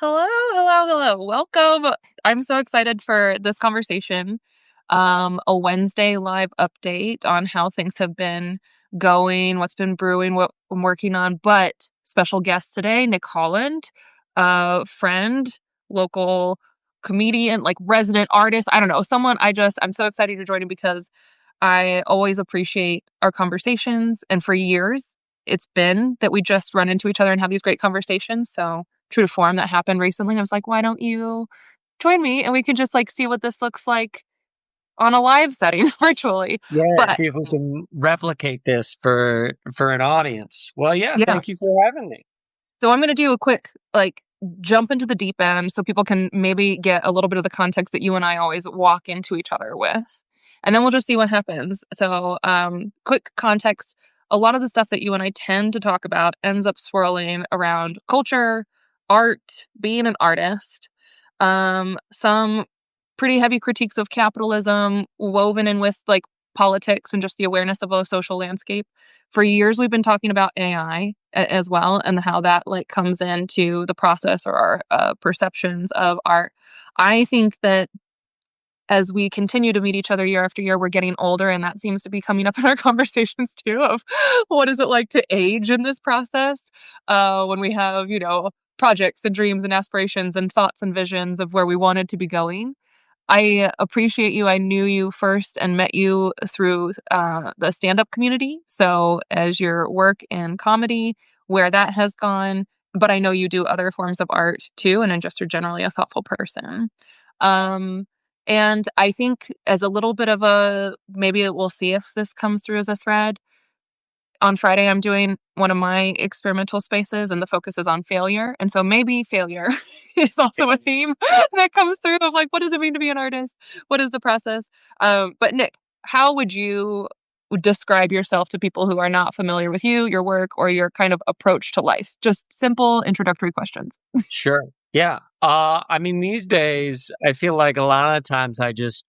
Hello, hello, hello. Welcome. I'm so excited for this conversation. A Wednesday live update on how things have been going, what's been brewing, what I'm working on. But special guest today, Nick Holland, friend, local comedian, like resident artist. I don't know, someone I'm so excited you're joining because I always appreciate our conversations. And for years, it's been that we just run into each other and have these great conversations. So, true to form, that happened recently. And I was like, why don't you join me? And we can just like see what this looks like on a live setting virtually. Yeah, But see if we can replicate this for an audience. Well, yeah, yeah, thank you for having me. so I'm going to do a quick like jump into the deep end so people can maybe get a little bit of the context that you and I always walk into each other with. And then we'll just see what happens. So, quick context, a lot of the stuff that you and I tend to talk about ends up swirling around culture, art, being an artist. Some pretty heavy critiques of capitalism woven in with like politics and just the awareness of a social landscape. For years, we've been talking about AI as well and how that like comes into the process or our perceptions of art. I think that as we continue to meet each other year after year, we're getting older, and that seems to be coming up in our conversations too. Of what is it like to age in this process when we have projects and dreams and aspirations and thoughts and visions of where we wanted to be going. I appreciate you. I knew you first and met you through the stand up community. So, as your work in comedy, where that has gone, but I know you do other forms of art too, and just are generally a thoughtful person. Um, and I think, as a little bit of a maybe we'll see if this comes through as a thread. On Friday, I'm doing one of my experimental spaces, and the focus is on failure. And so maybe failure is also a theme that comes through of like, what does it mean to be an artist? What is the process? But Nick, how would you describe yourself to people who are not familiar with you, your work, or your kind of approach to life? Just simple introductory questions. Sure. Yeah. I mean, these days, I feel like a lot of times I just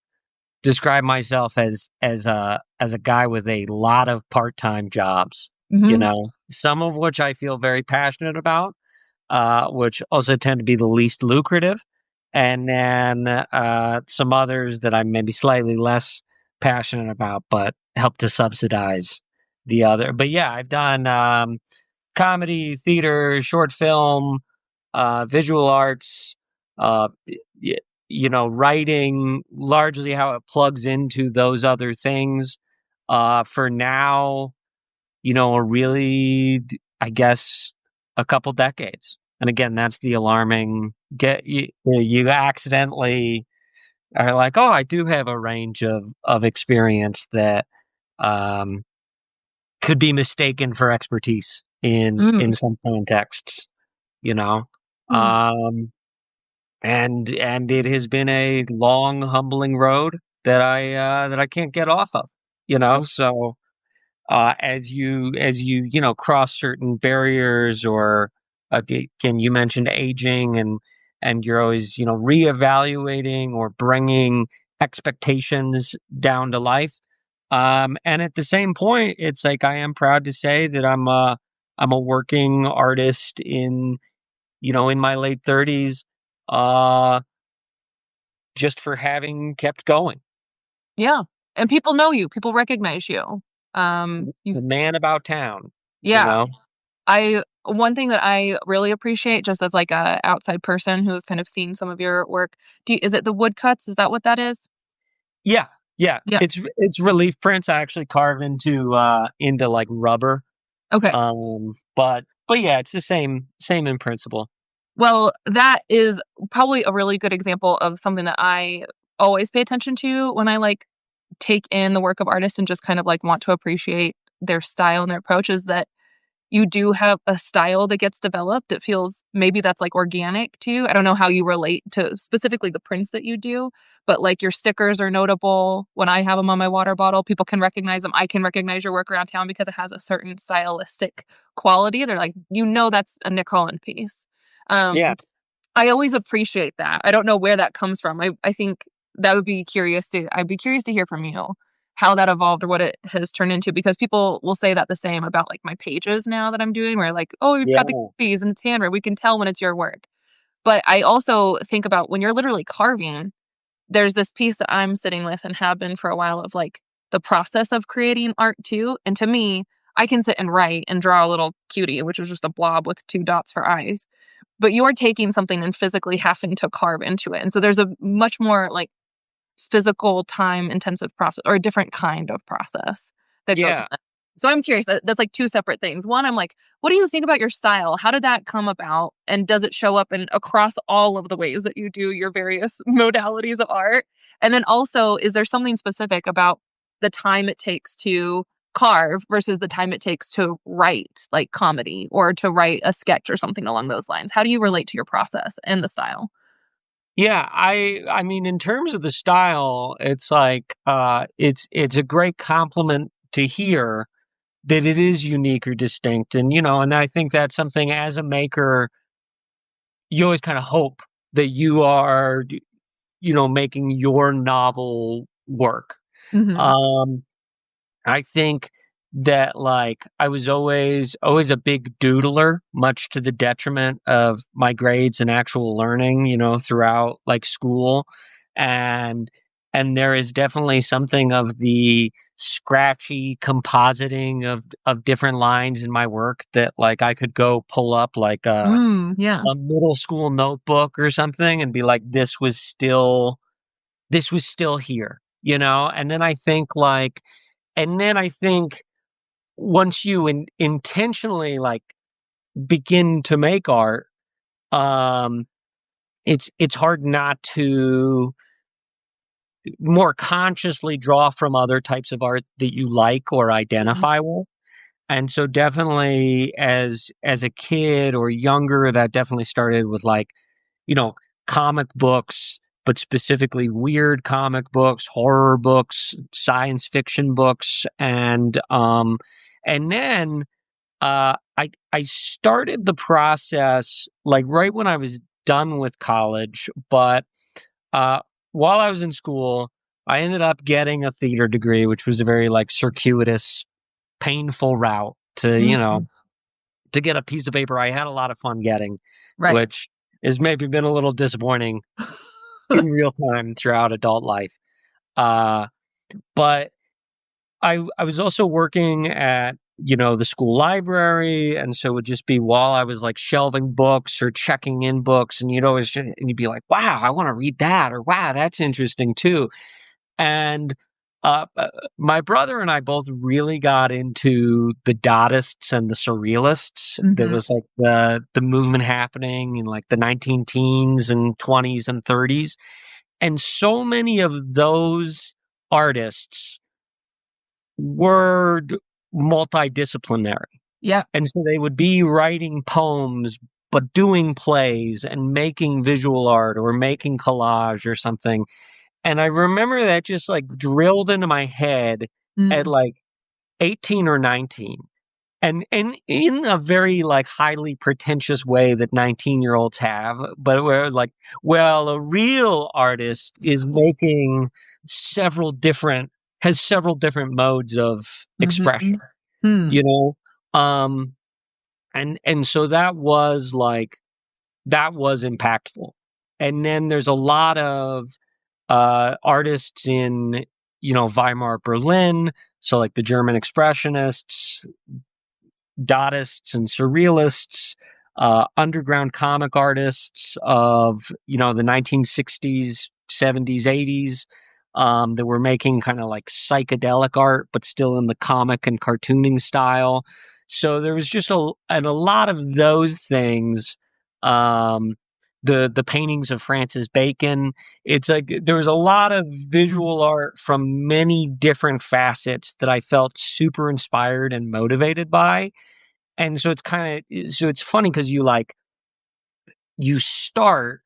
describe myself as a guy with a lot of part-time jobs, Hmm. some of which I feel very passionate about, which also tend to be the least lucrative, and then some others that I'm maybe slightly less passionate about, but help to subsidize the other. But yeah, I've done comedy, theater, short film, visual arts, y- writing, largely how it plugs into those other things. For now, I guess, a couple decades. And again, that's the alarming you accidentally are like, oh, I do have a range of experience that um, could be mistaken for expertise in Mm. some contexts, you know. Mm. Um, and it has been a long, humbling road that I can't get off of, So as you cross certain barriers, or again, you mentioned aging, and you're always reevaluating or bringing expectations down to life. And at the same point, it's like I am proud to say that I'm a working artist in my late 30s, uh, just for having kept going. Yeah, and people know you. People recognize you. You The man about town, you yeah. know? I One thing that I really appreciate, just as like a outside person who's kind of seen some of your work, is it the woodcuts? Is that what that is? Yeah, yeah. Yeah. It's relief prints I actually carve into like rubber. Okay. But yeah, it's the same in principle. Well, that is probably a really good example of something that I always pay attention to when I like take in the work of artists and just kind of like want to appreciate their style and their approach, is that you do have a style that gets developed. It feels maybe that's like organic to you. I don't know how you relate to specifically the prints that you do, but like your stickers are notable. When I have them on my water bottle, people can recognize them. I can recognize your work around town because it has a certain stylistic quality. They're like, that's a Nick Holland piece. Yeah. Um, I always appreciate that. I don't know where that comes from. I think I'd be curious to hear from you how that evolved or what it has turned into, because people will say that the same about like my pages now that I'm doing, where like, oh, you've got the Yeah. keys and it's handwritten. We can tell when it's your work. But I also think about when you're literally carving, there's this piece that I'm sitting with and have been for a while of like the process of creating art too. And to me, I can sit and write and draw a little cutie, which is just a blob with two dots for eyes. But you're taking something and physically having to carve into it. And so there's a much more like physical time intensive process or a different kind of process that goes with Yeah. it. So I'm curious, that's like two separate things. One, I'm like, what do you think about your style? How did that come about? And does it show up in across all of the ways that you do your various modalities of art? And then also, is there something specific about the time it takes to carve versus the time it takes to write like comedy or to write a sketch or something along those lines? How do you relate to your process and the style? Yeah, I mean, in terms of the style, it's like, it's a great compliment to hear that it is unique or distinct, and, and I think that's something as a maker, you always kinda hope that you are, making your novel work. Mhm. Um I think that, like, I was always a big doodler, much to the detriment of my grades and actual learning, throughout, like, school, and there is definitely something of the scratchy compositing of different lines in my work that, like, I could go pull up, like, Yeah. a middle school notebook or something and be like, "This was still here," And then I think, like once you intentionally, like, begin to make art, um, it's hard not to more consciously draw from other types of art that you like or Mhm. identify with. And so definitely as a kid or younger, that definitely started with, like, you know, comic books, but specifically weird comic books, horror books, science fiction books, and then I started the process, like, right when I was done with college, but, uh, while I was in school, I ended up getting a theater degree, which was a very, like, circuitous, painful route to, Mhm. to get a piece of paper I had a lot of fun getting, Right. which has maybe been a little disappointing in real time throughout adult life. Uh, but I was also working at, the school library, and so it would just be while I was, like, shelving books or checking in books, and you'd be like, "Wow, I wanna read that," or, "Wow, that's interesting too." And, my brother and I both really got into the Dadists and the Surrealists. There Mhm. was, like, the movement happening in, like, the 19 teens and 20s and 30s, and so many of those artists were multidisciplinary. Yeah. And so they would be writing poems, but doing plays and making visual art or making collage or something. And I remember that just, like, drilled into my head at, Mm. like, 18 or 19. And in a very, like, highly pretentious way that 19-year-olds have, but where, like, well, a real artist is making several different has several different modes of expression, Mhm. Hmm. you know? Um, and so that was impactful. And then there's a lot of, artists in, Weimar Berlin, so, like, the German expressionists, Dadists and surrealists, underground comic artists of, the 1960s, 70s, 80s, that were making kind of like psychedelic art, but still in the comic and cartooning style. So there was just a lot of those things. Um, the paintings of Francis Bacon. It's like there was a lot of Mhm. visual art from many different facets that I felt super inspired and motivated by. And so it's funny because you start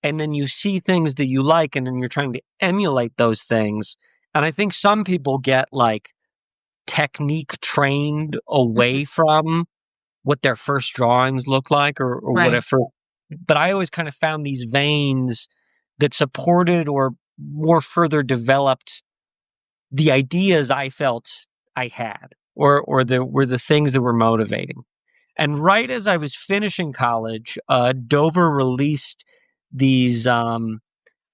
and then you see things that you like and then you're trying to emulate those things. And I think some people get, like, technique trained away from what their first drawings look like or Right. whatever. But I always kind of found these veins that supported or more further developed the ideas I felt I had or the things that were motivating. And right as I was finishing college, Dover these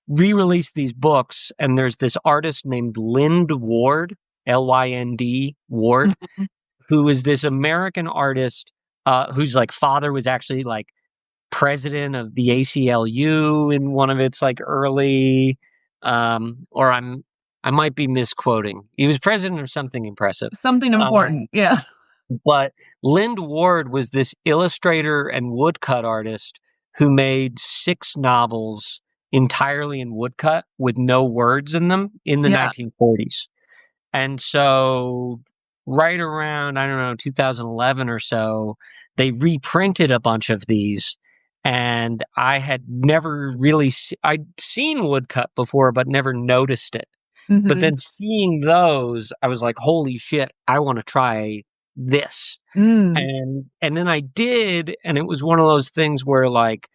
re-released these books, and there's this artist named Lynd Ward, Lynd Ward, Mhm. who is this American artist whose like father was actually like president of the ACLU in one of its like early or I might be misquoting. He was president of something impressive. Something Um, important. Yeah. but Lynd Ward was this illustrator and woodcut artist who made 6 novels entirely in woodcut with no words in them in the Yeah. 1940s. And so right around, I don't know, 2011 or so, they reprinted a bunch of these. And I had never really, I'd seen woodcut before, but never noticed it. But Mhm. then seeing those, I was like, holy shit, I want to try this. Mm. And then I did, and it was one of those things where like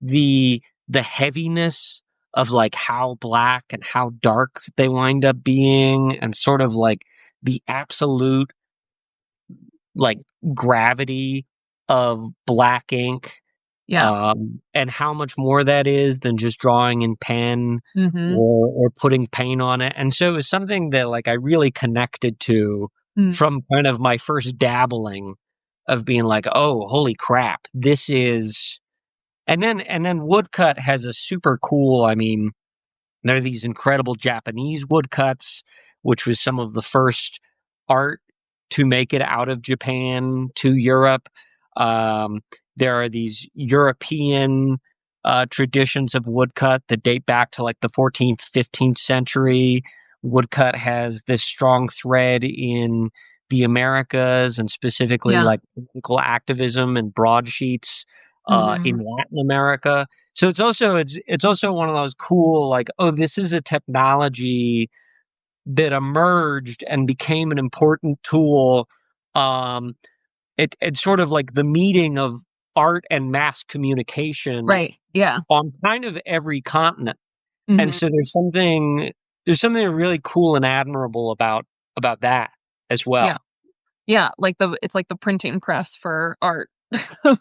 the the heaviness of like how black and how dark they wind up being, and sort of like the absolute like gravity of black ink, Yeah. and how much more that is than just drawing in pen Mhm. or putting paint on it. And so it was something that like I really connected to Mm. from kind of my first dabbling of being like, oh, holy crap, this is. And then woodcut has a super cool. I mean, there are these incredible Japanese woodcuts, which was some of the first art to make it out of Japan to Europe. Um, there are these European traditions of woodcut that date back to like the 14th, 15th century. Woodcut has this strong thread in the Americas and specifically Yeah. like political activism and broadsheets in Mhm. Latin America. So it's also one of those cool like, oh, this is a technology that emerged and became an important tool. Um, it's sort of like the meeting of art and mass communication Right. Yeah. on kind of every continent. And Mhm. so there's something really cool and admirable about that as Yeah. well. Yeah, like it's like the printing press for art.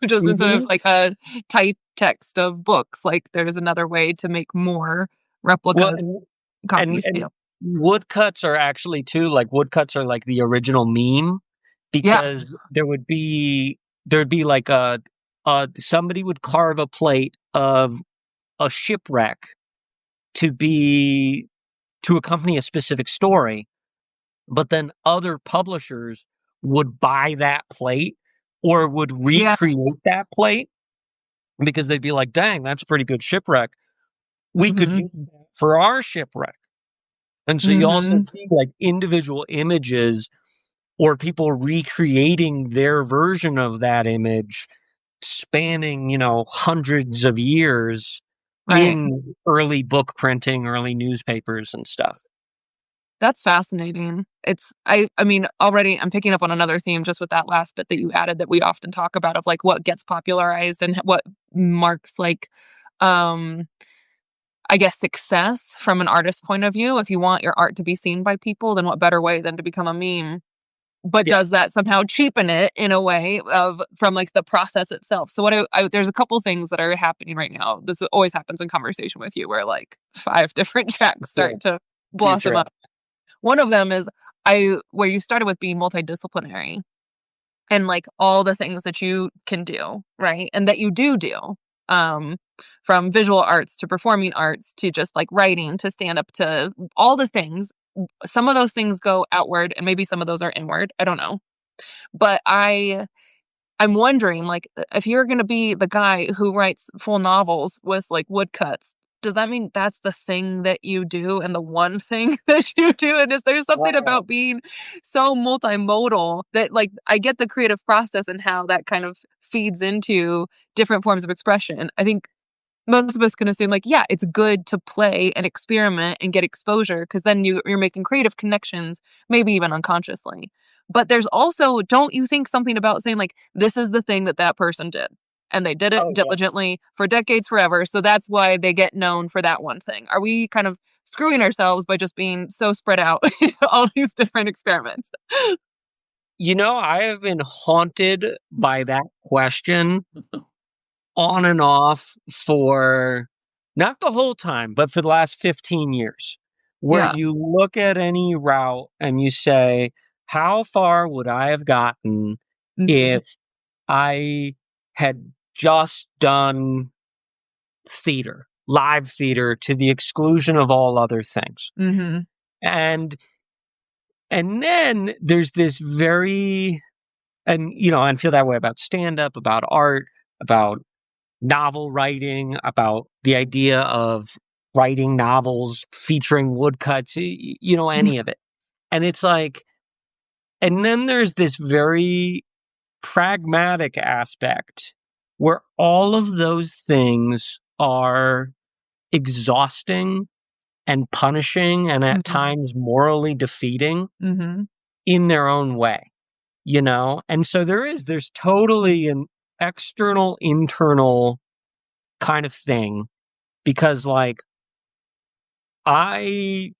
Just instead of Hmm. like a type text of books, like there's another way to make more Well, replicas, and copies, and yeah. woodcuts are actually too like woodcuts are like the original meme Yeah, because there'd be like somebody would carve a plate of a shipwreck to be to accompany a specific story, but then other publishers would buy that plate or would yeah, recreate that plate because they'd be like, dang, that's a pretty good shipwreck. We could mhm, use that for our shipwreck. And so you also mhm, see like individual images or people recreating their version of that image spanning, hundreds of years right. in early book printing, early newspapers and stuff. That's fascinating. I mean, already I'm picking up on another theme just with that last bit that you added that we often talk about of, like, what gets popularized and what marks, like, um, I guess, success from an artist's point of view. If you want your art to be seen by people, then what better way than to become a meme? But Yeah. does that somehow cheapen it in a way of from, like, the process itself? So what there's a couple things that are happening right now. This always happens in conversation with you where, like, 5 different tracks Sure. start to That's blossom right. up. One of them is I where you started with being multidisciplinary and, like, all the things that you can do, right? And that you do, um, from visual arts to performing arts to just, like, writing to stand up to all the things. Some of those things go outward and maybe some of those are inward, I don't know. But I'm wondering, like, if you're gonna be the guy who writes full novels with, like, woodcuts, does that mean that's the thing that you do and the one thing that you do? And is there something Wow. about being so multimodal that, like, I get the creative process and how that kind of feeds into different forms of expression. I think most of us can assume, like, yeah, it's good to play and experiment and get exposure because then you're making creative connections, maybe even unconsciously. But there's also, don't you think something about saying, like, this is the thing that that person did, and they did it Oh yeah. diligently for decades, forever, so that's why they get known for that one thing. Are we kind of screwing ourselves by just being so spread out, all these different experiments? I have been haunted by that question on and off for not the whole time, but for the last 15 years, where Yeah. you look at any route and you say, how far would I have gotten Mhm. if I had just done theater, live theater to the exclusion of all other things? Mhm. And and then there's this very I feel that way about stand up, about art, about novel writing, about the idea of writing novels featuring woodcuts, any of it. And it's like, and then there's this very pragmatic aspect where all of those things are exhausting and punishing and at Mhm. times morally defeating Mhm. in their own way. And so there's totally an external, internal kind of thing because like I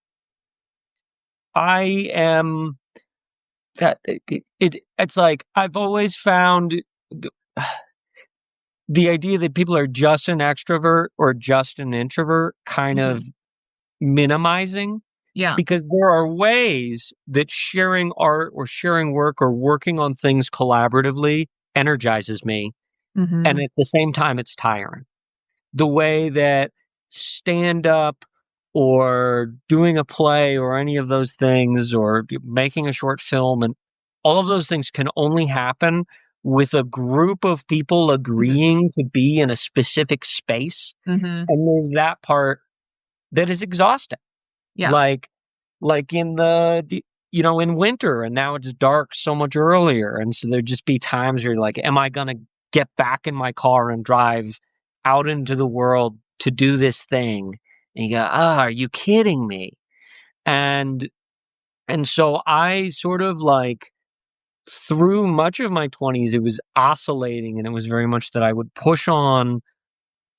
I am that it's like I've always found the idea that people are just an extrovert or just an introvert kind of Mhm. minimizing Yeah. because there are ways that sharing art or sharing work or working on things collaboratively energizes me, and Mhm. at the same time it's tiring. The way that stand up or doing a play or any of those things or making a short film and all of those things can only happen with a group of people Mhm. agreeing to be in a specific space. Mhm. And there's that part that is exhausting. Yeah. Like in in winter, and now it's dark so much earlier, and so there'd just be times where you're like, "Am I gonna get back in my car and drive out into the world to do this thing?" And you go, "Ah, are you kidding me?" And so I sort of like through much of my 20s, it was oscillating, and it was very much that I would push on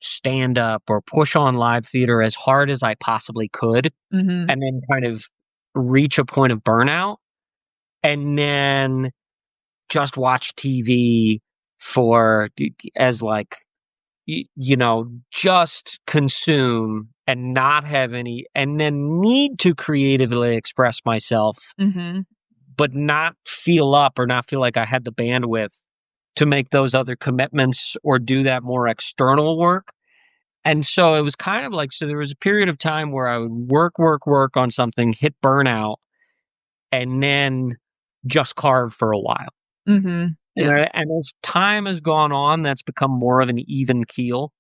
stand up or push on live theater as hard as I possibly could, Mhm. and then kind of reach a point of burnout and then just watch TV for as like just consume and not have any and then need to creatively express myself Mhm. but not feel up or not feel like I had the bandwidth to make those other commitments or do that more external work. And so it was kind of like so there was a period of time where I would work on something, hit burnout, and then just carve for a while. Mhm. Yeah. And as time has gone on, that's become more of an even keel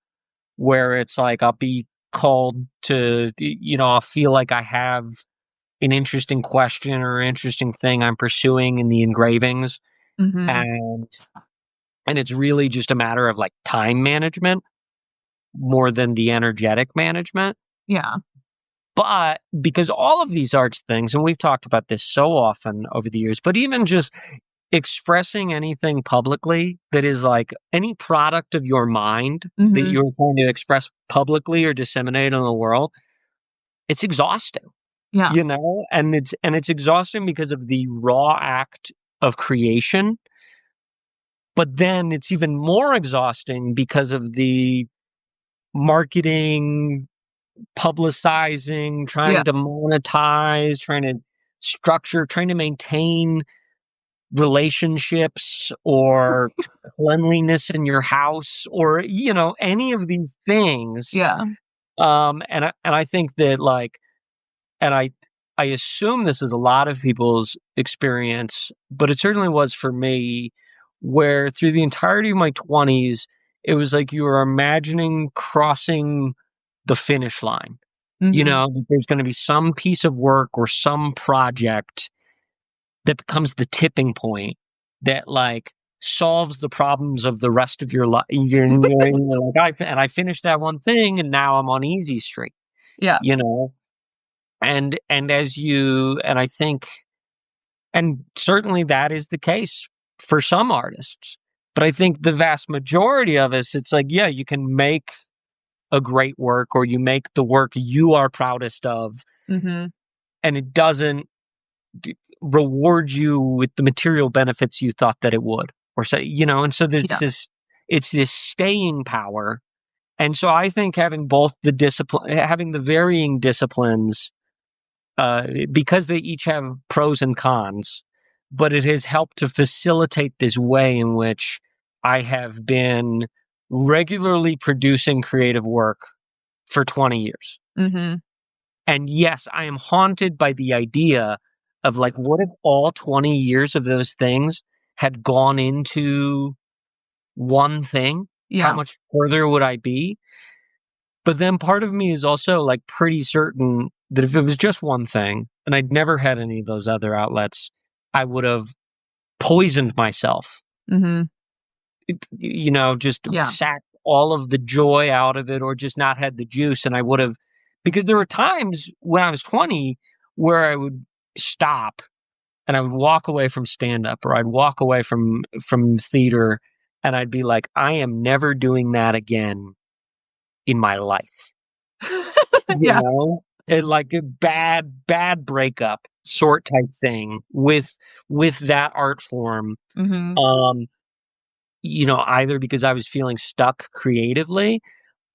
where it's like I'll be called to, I'll feel like I have an interesting question or interesting thing I'm pursuing in the engravings. Mhm. And it's really just a matter of like time management more than the energetic management. Yeah. But because all of these arts things, and we've talked about this so often over the years, but even just expressing anything publicly that is like any product of your mind that Mhm. you're going to express publicly or disseminate in the world, it's exhausting, Yeah. and it's exhausting because of the raw act of creation. But then it's even more exhausting because of the marketing, publicizing, Yeah. trying to monetize, trying to structure, trying to maintain relationships or cleanliness in your house or any of these things. Yeah. And I think that like and I assume this is a lot of people's experience, but it certainly was for me, where through the entirety of my 20s it was like you were imagining crossing the finish line. Mhm. That there's going to be some piece of work or some project that becomes the tipping point that like solves the problems of the rest of your life. You're like, I finished that one thing and now I'm on easy street, Yeah. you know? And as you, and I think, and certainly that is the case for some artists, but I think the vast majority of us, it's like, yeah, you can make a great work or you make the work you are proudest of Mhm. and it doesn't reward you with the material benefits you thought that it would, or say, and so there's Yeah. it's this staying power. And so I think having both the discipline, having the varying disciplines, because they each have pros and cons, but it has helped to facilitate this way in which I have been regularly producing creative work for 20 years. Mhm. And yes, I am haunted by the idea of like, what if all 20 years of those things had gone into one thing? How Yeah. much further would I be? But then part of me is also like pretty certain that if it was just one thing and I'd never had any of those other outlets, I would have poisoned myself. Mhm. Just Yeah. sacked all of the joy out of it or just not had the juice. And I would have, because there were times when I was 20 where I would stop and I would walk away from stand up or I'd walk away from theater and I'd be like, I am never doing that again in my life. Yeah. Like a bad breakup sort type thing with that art form. Mhm. Um, either because I was feeling stuck creatively,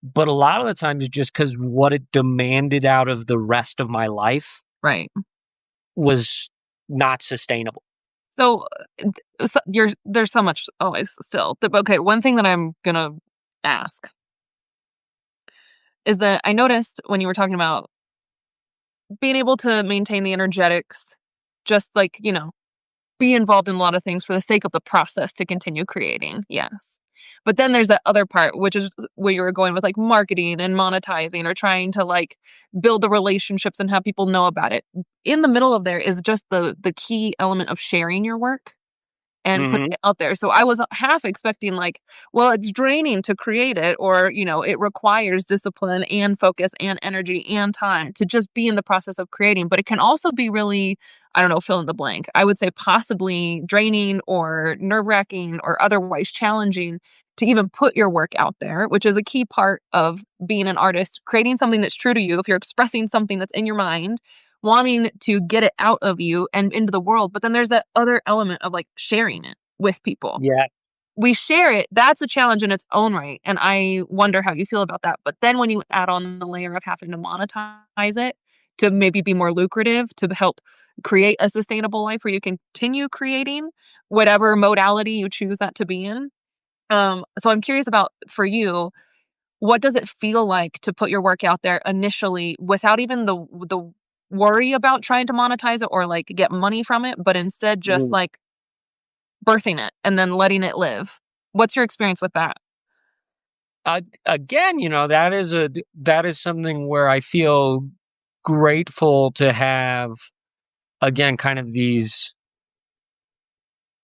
but a lot of the times just because what it demanded out of the rest of my life Right. was not sustainable. So, there's so much always still. Okay, one thing that I'm gonna ask is that I noticed when you were talking about being able to maintain the energetics, just like, be involved in a lot of things for the sake of the process to continue creating. Yes. But then there's that other part, which is where you were going with like marketing and monetizing or trying to like build the relationships and have people know about it. In the middle of there is just the key element of sharing your work and putting Mhm. it out there. So I was half expecting like, well, it's draining to create it, or, it requires discipline and focus and energy and time to just be in the process of creating. But it can also be really, I don't know, fill in the blank. I would say possibly draining or nerve-wracking or otherwise challenging to even put your work out there, which is a key part of being an artist, creating something that's true to you. If you're expressing something that's in your mind, wanting to get it out of you and into the world. But then there's that other element of like sharing it with people. Yeah. We share it. That's a challenge in its own right. And I wonder how you feel about that. But then when you add on the layer of having to monetize it to maybe be more lucrative, to help create a sustainable life where you can continue creating whatever modality you choose that to be in. So I'm curious about for you, what does it feel like to put your work out there initially without even the worry about trying to monetize it or, like, get money from it, but instead just, Mm. like, birthing it and then letting it live? What's your experience with that? Again, that is something where I feel grateful to have, again, kind of these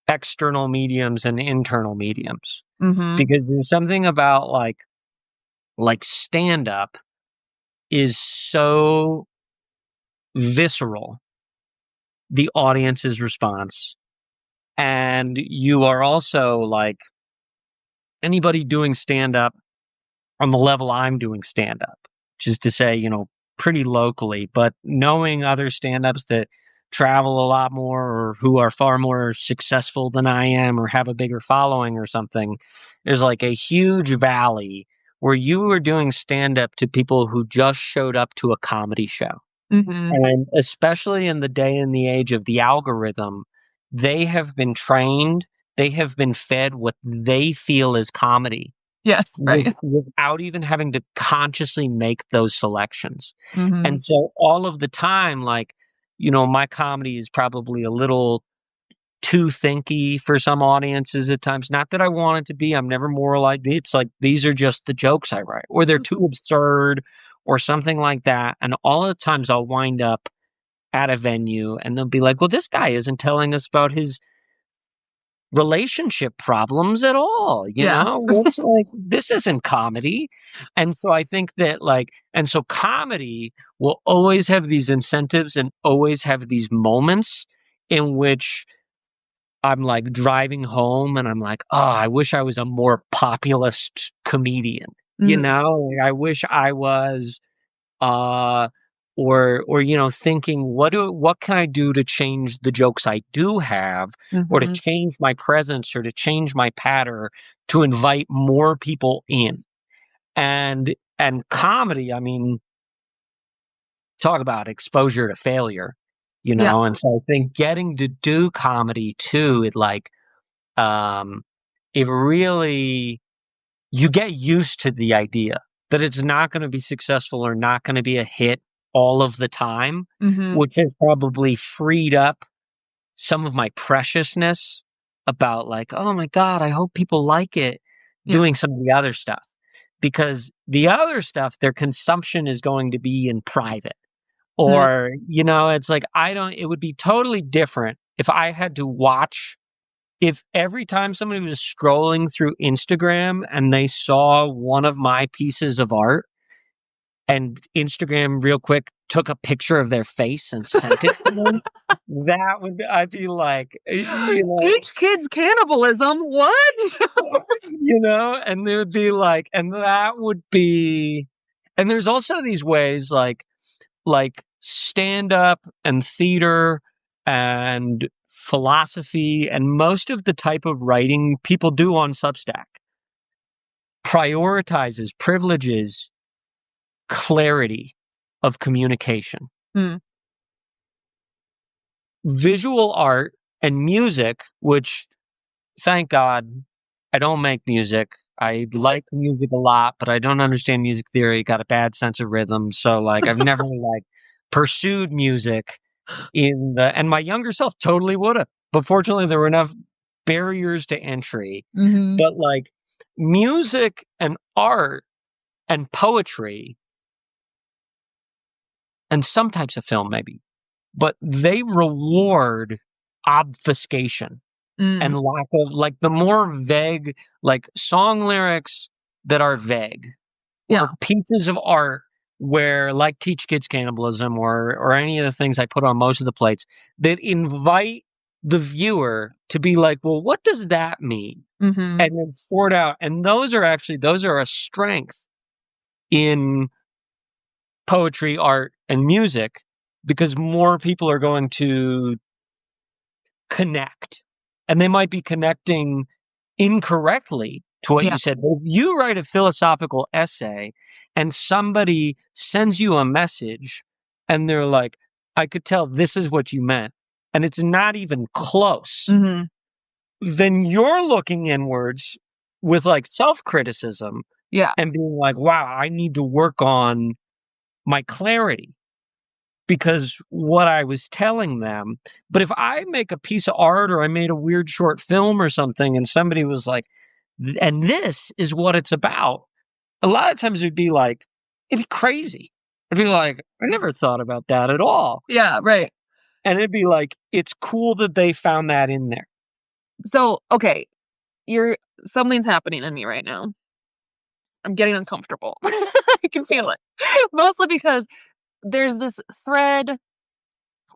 external mediums and internal mediums, Mhm. because there's something about like stand up is so visceral, the audience's response. And you are also like anybody doing stand up on the level I'm doing stand up, which is to say, pretty locally, but knowing other stand ups that travel a lot more or who are far more successful than I am or have a bigger following or something, there's like a huge valley where you are doing stand up to people who just showed up to a comedy show. Mhm. And especially in the day and the age of the algorithm, they have been trained, they have been fed what they feel is comedy Yes, right. without even having to consciously make those selections. Mhm. And so all of the time, like, my comedy is probably a little too thinky for some audiences at times. Not that I want it to be. I'm never moralized. It's like these are just the jokes I write, or they're too absurd, or something like that. And all of the times I'll wind up at a venue and they'll be like, well, this guy isn't telling us about his relationship problems at all, Yeah. It's like, this isn't comedy. And so I think that and so comedy will always have these incentives and always have these moments in which I'm like driving home and I'm like, oh, I wish I was a more populist comedian. Mhm. I wish I was uh or thinking what can I do to change the jokes I do have, or to Mhm. change my presence, or to change my patter to invite more people in. And comedy, I mean, talk about exposure to failure, Yeah. and so I think getting to do comedy too, um it really, you get used to the idea that it's not going to be successful or not going to be a hit all of the time, Mhm. which has probably freed up some of my preciousness about, like, oh my God, I hope people like it, Yeah. doing some of the other stuff. Because the other stuff, their consumption is going to be in private. Mm. Or, it's like, it would be totally different if I had to watch, if every time somebody was scrolling through Instagram and they saw one of my pieces of art, and Instagram real quick took a picture of their face and sent it to them, I'd be like, Teach kids cannibalism. What? and they would be like, and that would be, and there's also these ways, like stand up and theater and philosophy and most of the type of writing people do on Substack prioritizes, privileges clarity of communication. Mm. Visual art and music, which, thank God, I don't make music. I like music a lot, but I don't understand music theory. Got a bad sense of rhythm, so like I've never pursued music and my younger self totally would have. But fortunately, there were enough barriers to entry. Mhm. But like music and art and poetry and some types of film, maybe, but they reward obfuscation and Mm. lack of, like, the more vague, like song lyrics that are vague, Yeah. or pieces of art where, like, Teach Kids Cannibalism, or any of the things I put on most of the plates, that invite the viewer to be like, well, what does that mean? Mhm. And then sort out. And those are a strength in poetry, art, and music, because more people are going to connect. And they might be connecting incorrectly to what Yeah. you said. But if you write a philosophical essay and somebody sends you a message and they're like, I could tell this is what you meant, and it's not even close, Mhm. then you're looking inwards with like self criticism Yeah. and being like, wow, I need to work on my clarity because what I was telling them. But if I make a piece of art or I made a weird short film or something and somebody was like, and this is what it's about, a lot of times it'd be crazy. I'd be like, I never thought about that at all. Yeah, right. And it'd be like, it's cool that they found that in there. So, okay, you're something's happening in me right now. I'm getting uncomfortable. I can feel it. Mostly because there's this thread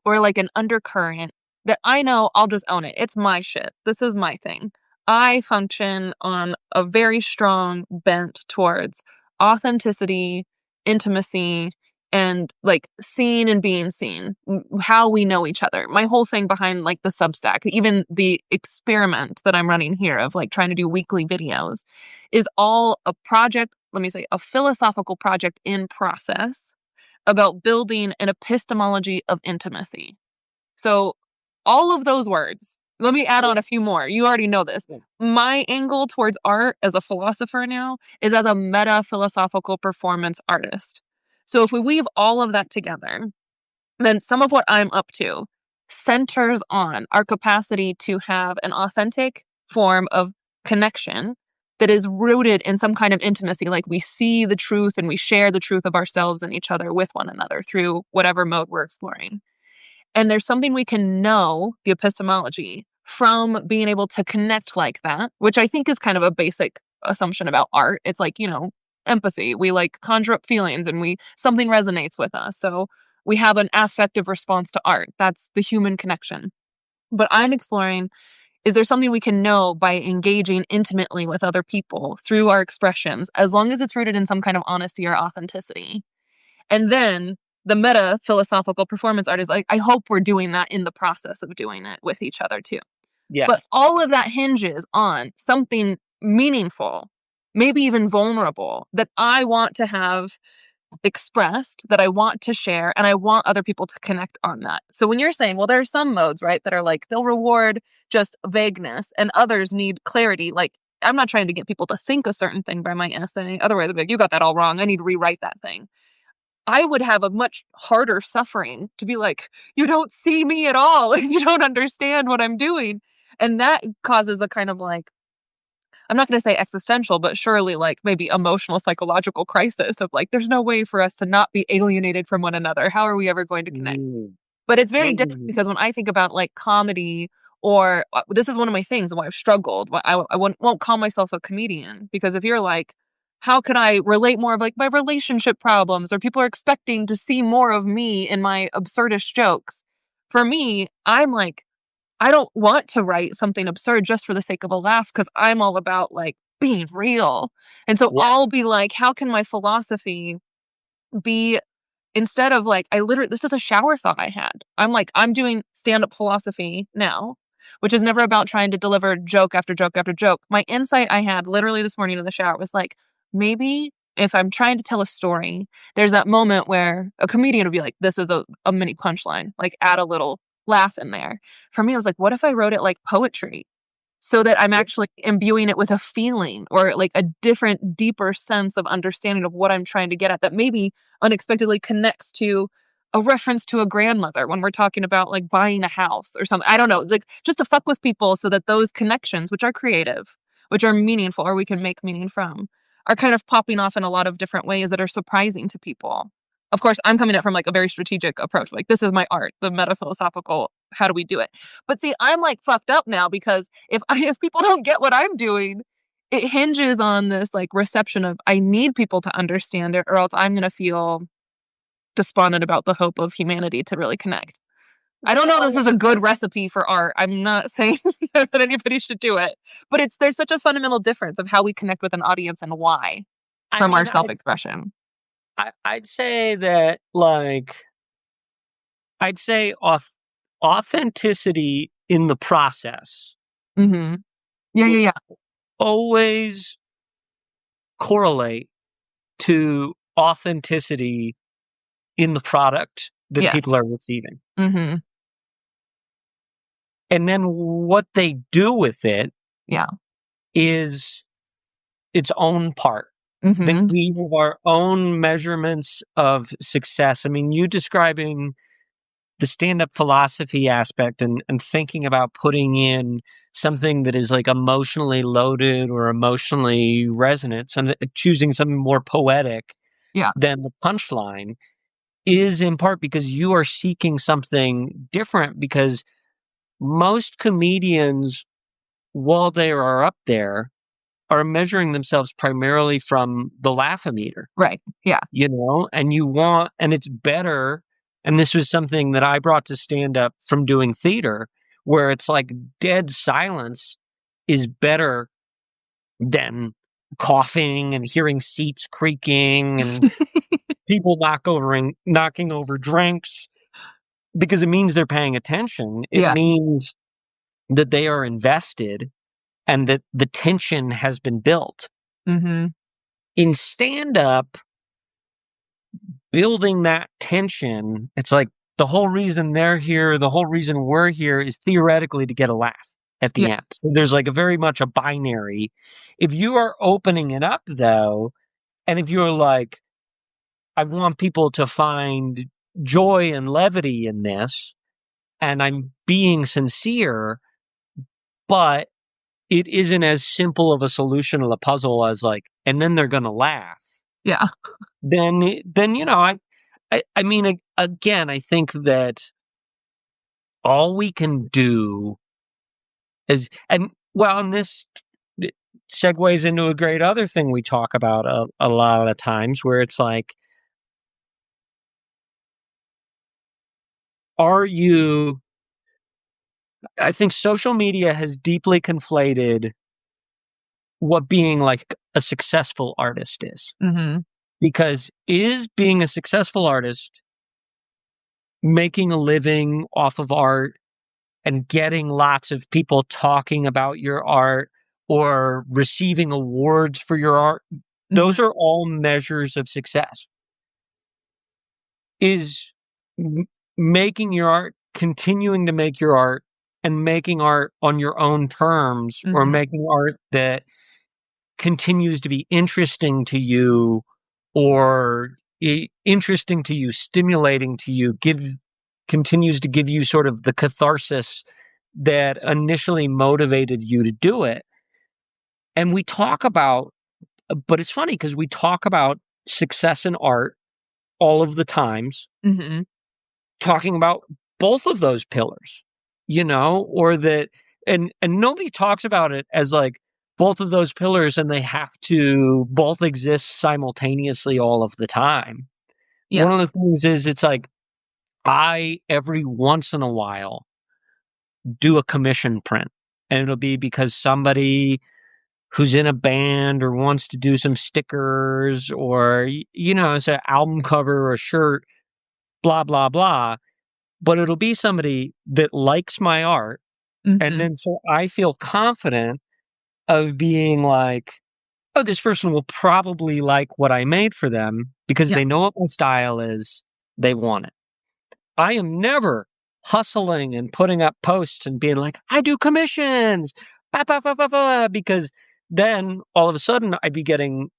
or like an undercurrent that I know I'll just own it. It's my shit. This is my thing. I function on a very strong bent towards authenticity, intimacy, and like seeing and being seen, how we know each other. My whole thing behind like the Substack, even the experiment that I'm running here of like trying to do weekly videos is all a project, let me say, a philosophical project in process about building an epistemology of intimacy. So, all of those words, let me add on a few more. You already know this. My angle towards art as a philosopher now is as a meta philosophical performance artist. So, if we weave all of that together, then some of what I'm up to centers on our capacity to have an authentic form of connection that is rooted in some kind of intimacy. Like we see the truth and we share the truth of ourselves and each other with one another through whatever mode we're exploring. And there's something we can know, the epistemology, from being able to connect like that, which I think is kind of a basic assumption about art. It's like, empathy. We like conjure up feelings and something resonates with us. So we have an affective response to art. That's the human connection. But I'm exploring, is there something we can know by engaging intimately with other people through our expressions, as long as it's rooted in some kind of honesty or authenticity? And then the meta philosophical performance art is like, I hope we're doing that in the process of doing it with each other too. Yeah. But all of that hinges on something meaningful, maybe even vulnerable, that I want to have expressed, that I want to share, and I want other people to connect on that. So when you're saying, well, there are some modes, right, that are like, they'll reward just vagueness and others need clarity. Like, I'm not trying to get people to think a certain thing by my essay. Otherwise, I'd be like, you got that all wrong. I need to rewrite that thing. I would have a much harder suffering to be like, you don't see me at all. You don't understand what I'm doing. And that causes a kind of like, I'm not going to say existential, but surely like maybe emotional, psychological crisis of like, there's no way for us to not be alienated from one another. How are we ever going to connect? Mm. But it's very different Mm. because when I think about like comedy or this is one of my things why I've struggled. I won't call myself a comedian because if you're like, how could I relate more of like my relationship problems or people are expecting to see more of me in my absurdist jokes? For me, I'm like, I don't want to write something absurd just for the sake of a laugh because I'm all about like being real. And so Yeah. I'll be like, how can my philosophy be instead of like, this is a shower thought I had. I'm like, I'm doing stand up philosophy now, which is never about trying to deliver joke after joke after joke. My insight I had literally this morning in the shower was like, maybe if I'm trying to tell a story, there's that moment where a comedian would be like, this is a mini punchline, like add a little laugh in there. For me, I was like, what if I wrote it like poetry? So that I'm actually imbuing it with a feeling or like a different, deeper sense of understanding of what I'm trying to get at that maybe unexpectedly connects to a reference to a grandmother when we're talking about like buying a house or something. I don't know, like just to fuck with people so that those connections, which are creative, which are meaningful or we can make meaning from, are kind of popping off in a lot of different ways that are surprising to people. Of course, I'm coming at it from like a very strategic approach. Like this is my art, the meta philosophical. How do we do it? But see, I'm like fucked up now because if people don't get what I'm doing, it hinges on this like reception of I need people to understand it, or else I'm gonna feel despondent about the hope of humanity to really connect. I don't know this is a good recipe for art. I'm not saying that anybody should do it, but there's such a fundamental difference of how we connect with an audience and why I from our mean, self-expression. I'd say that, like, I'd say authenticity in the process Mm-hmm. Yeah, yeah, will yeah. always correlate to authenticity in the product that Yes. people are receiving. Mm-hmm. And then what they do with it Yeah. is its own part. That Mm-hmm. we have our own measurements of success. I mean, you describing the stand-up philosophy aspect and thinking about putting in something that is like emotionally loaded or emotionally resonant, choosing something more poetic Yeah. than the punchline is in part because you are seeking something different because most comedians, while they are up there, are measuring themselves primarily from the laugh-o-meter. Right. Yeah. And it's better. And this was something that I brought to stand up from doing theater, where it's like dead silence is better than coughing and hearing seats creaking and people knocking over drinks because it means they're paying attention. It Yeah. means that they are invested and that the tension has been built. Mm-hmm. In stand up, building that tension, it's like the whole reason they're here, the whole reason we're here is theoretically to get a laugh at Yeah. the end. So there's like a very much a binary. If you are opening it up though, and if you're like, I want people to find joy and levity in this, and I'm being sincere, but it isn't as simple of a solution of a puzzle as like, and then they're gonna laugh. Yeah. Then I mean, again, I think that all we can do is, and well, and this segues into a great other thing we talk about a lot of times, where it's like, are you? I think social media has deeply conflated what being like a successful artist is, Mm-hmm. because is being a successful artist making a living off of art and getting lots of people talking about your art or receiving awards for your art, Mhm. those are all measures of success. Is m making your art, continuing to make your art, and making art on your own terms, or Mhm. making art that continues to be interesting to you, or interesting to you, stimulating to you, continues to give you sort of the catharsis that initially motivated you to do it. And we talk about, but it's funny because we talk about success in art all of the times, Mhm. talking about both of those pillars, or that, and nobody talks about it as like both of those pillars and they have to both exist simultaneously all of the time. Yeah. One of the things is it's like I every once in a while do a commission print, and it'll be because somebody who's in a band or wants to do some stickers, or it's an album cover or a shirt, blah blah blah. But it'll be somebody that likes my art, and Mhm. then so I feel confident of being like, "Oh, this person will probably like what I made for them because Yeah. they know what my style is, they want it." I am never hustling and putting up posts and being like, "I do commissions, ba, ba, ba, ba, ba," because then all of a sudden I'd be getting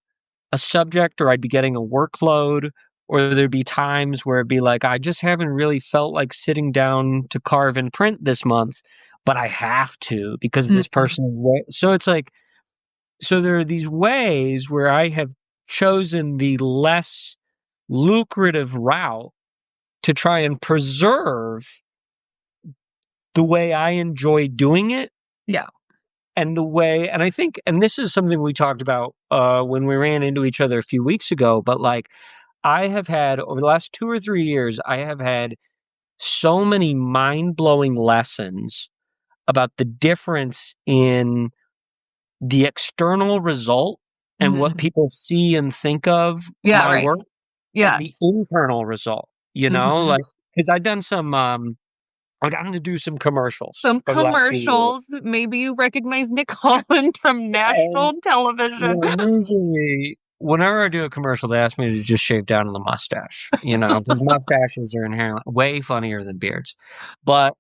a subject, or I'd be getting a workload, or there'd be times where it'd be like, I just haven't really felt like sitting down to carve and print this month, but I have to because this Mhm. person is so it's like, so there are these ways where I have chosen the less lucrative route to try and preserve the way I enjoy doing it, Yeah. and the way, and I think, and this is something we talked about when we ran into each other a few weeks ago, but like I have had over the last 2 or 3 years, I have had so many mind-blowing lessons about the difference in the external result and what Mhm. people see and think of Yeah, my right. work, and Yeah. the internal result, Mhm. like, because 'cause I've done some, I got to do some commercials Some over the last few years. commercials, maybe you recognize Nick Holland from And, national television. usually whenever I do a commercial, they ask me to just shave down on the mustache, because mustaches are inherently way funnier than beards. But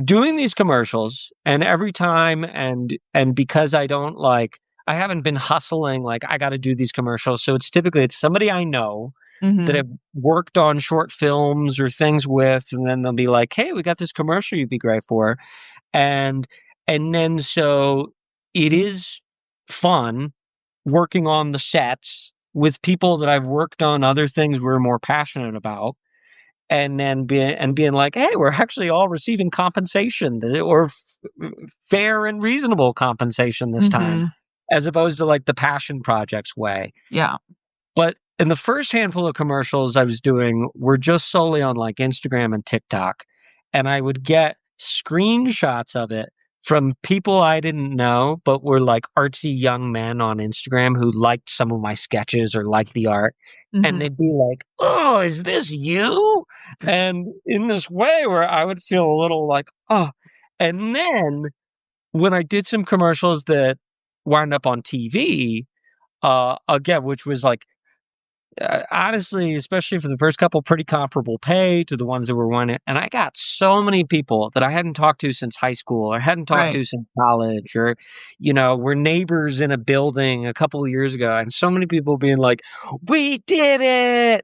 doing these commercials, and every time, and because I haven't been hustling, like, I gotta do these commercials, so it's somebody I know that Mhm. I've worked on short films or things with, and then they'll be like, "Hey, we got this commercial you'd be great for." And and then so it is fun working on the sets with people that I've worked on other things we're more passionate about, and then being like, "Hey, we're actually all receiving compensation, or fair and reasonable compensation this time," Mhm. as opposed to like the passion projects way. Yeah. But in the first handful of commercials I was doing were just solely on like Instagram and TikTok, and I would get screenshots of it from people I didn't know, but were like artsy young men on Instagram who liked some of my sketches or liked the art. And Mhm. they'd be like, "Oh, is this you?" And in this way where I would feel a little like, "Oh." And then when I did some commercials that wound up on TV, again, which was like, honestly, especially for the first couple, pretty comparable pay to the ones that were winning. And I got so many people that I hadn't talked to since high school or hadn't talked Right. to since college, or, were neighbors in a building a couple of years ago. And so many people being like, "We did it."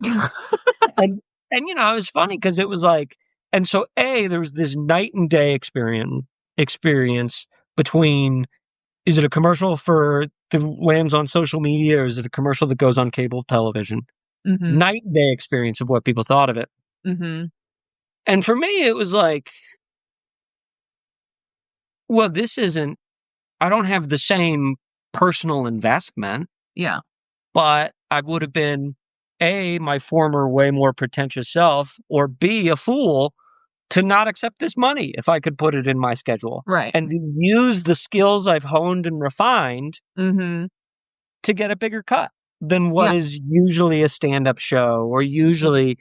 And, it was funny because it was like, and so there was this night and day experience between, is it a commercial for that lands on social media, or is it a commercial that goes on cable television? Mhm. Night and day experience of what people thought of it. Mhm. And for me, it was like, well, this isn't, I don't have the same personal investment, Yeah. but I would have been A, my former way more pretentious self, or B, a fool to not accept this money if I could put it in my schedule Right. and to use the skills I've honed and refined Mhm. to get a bigger cut than what Yeah. is usually a stand up show, or Mhm. usually.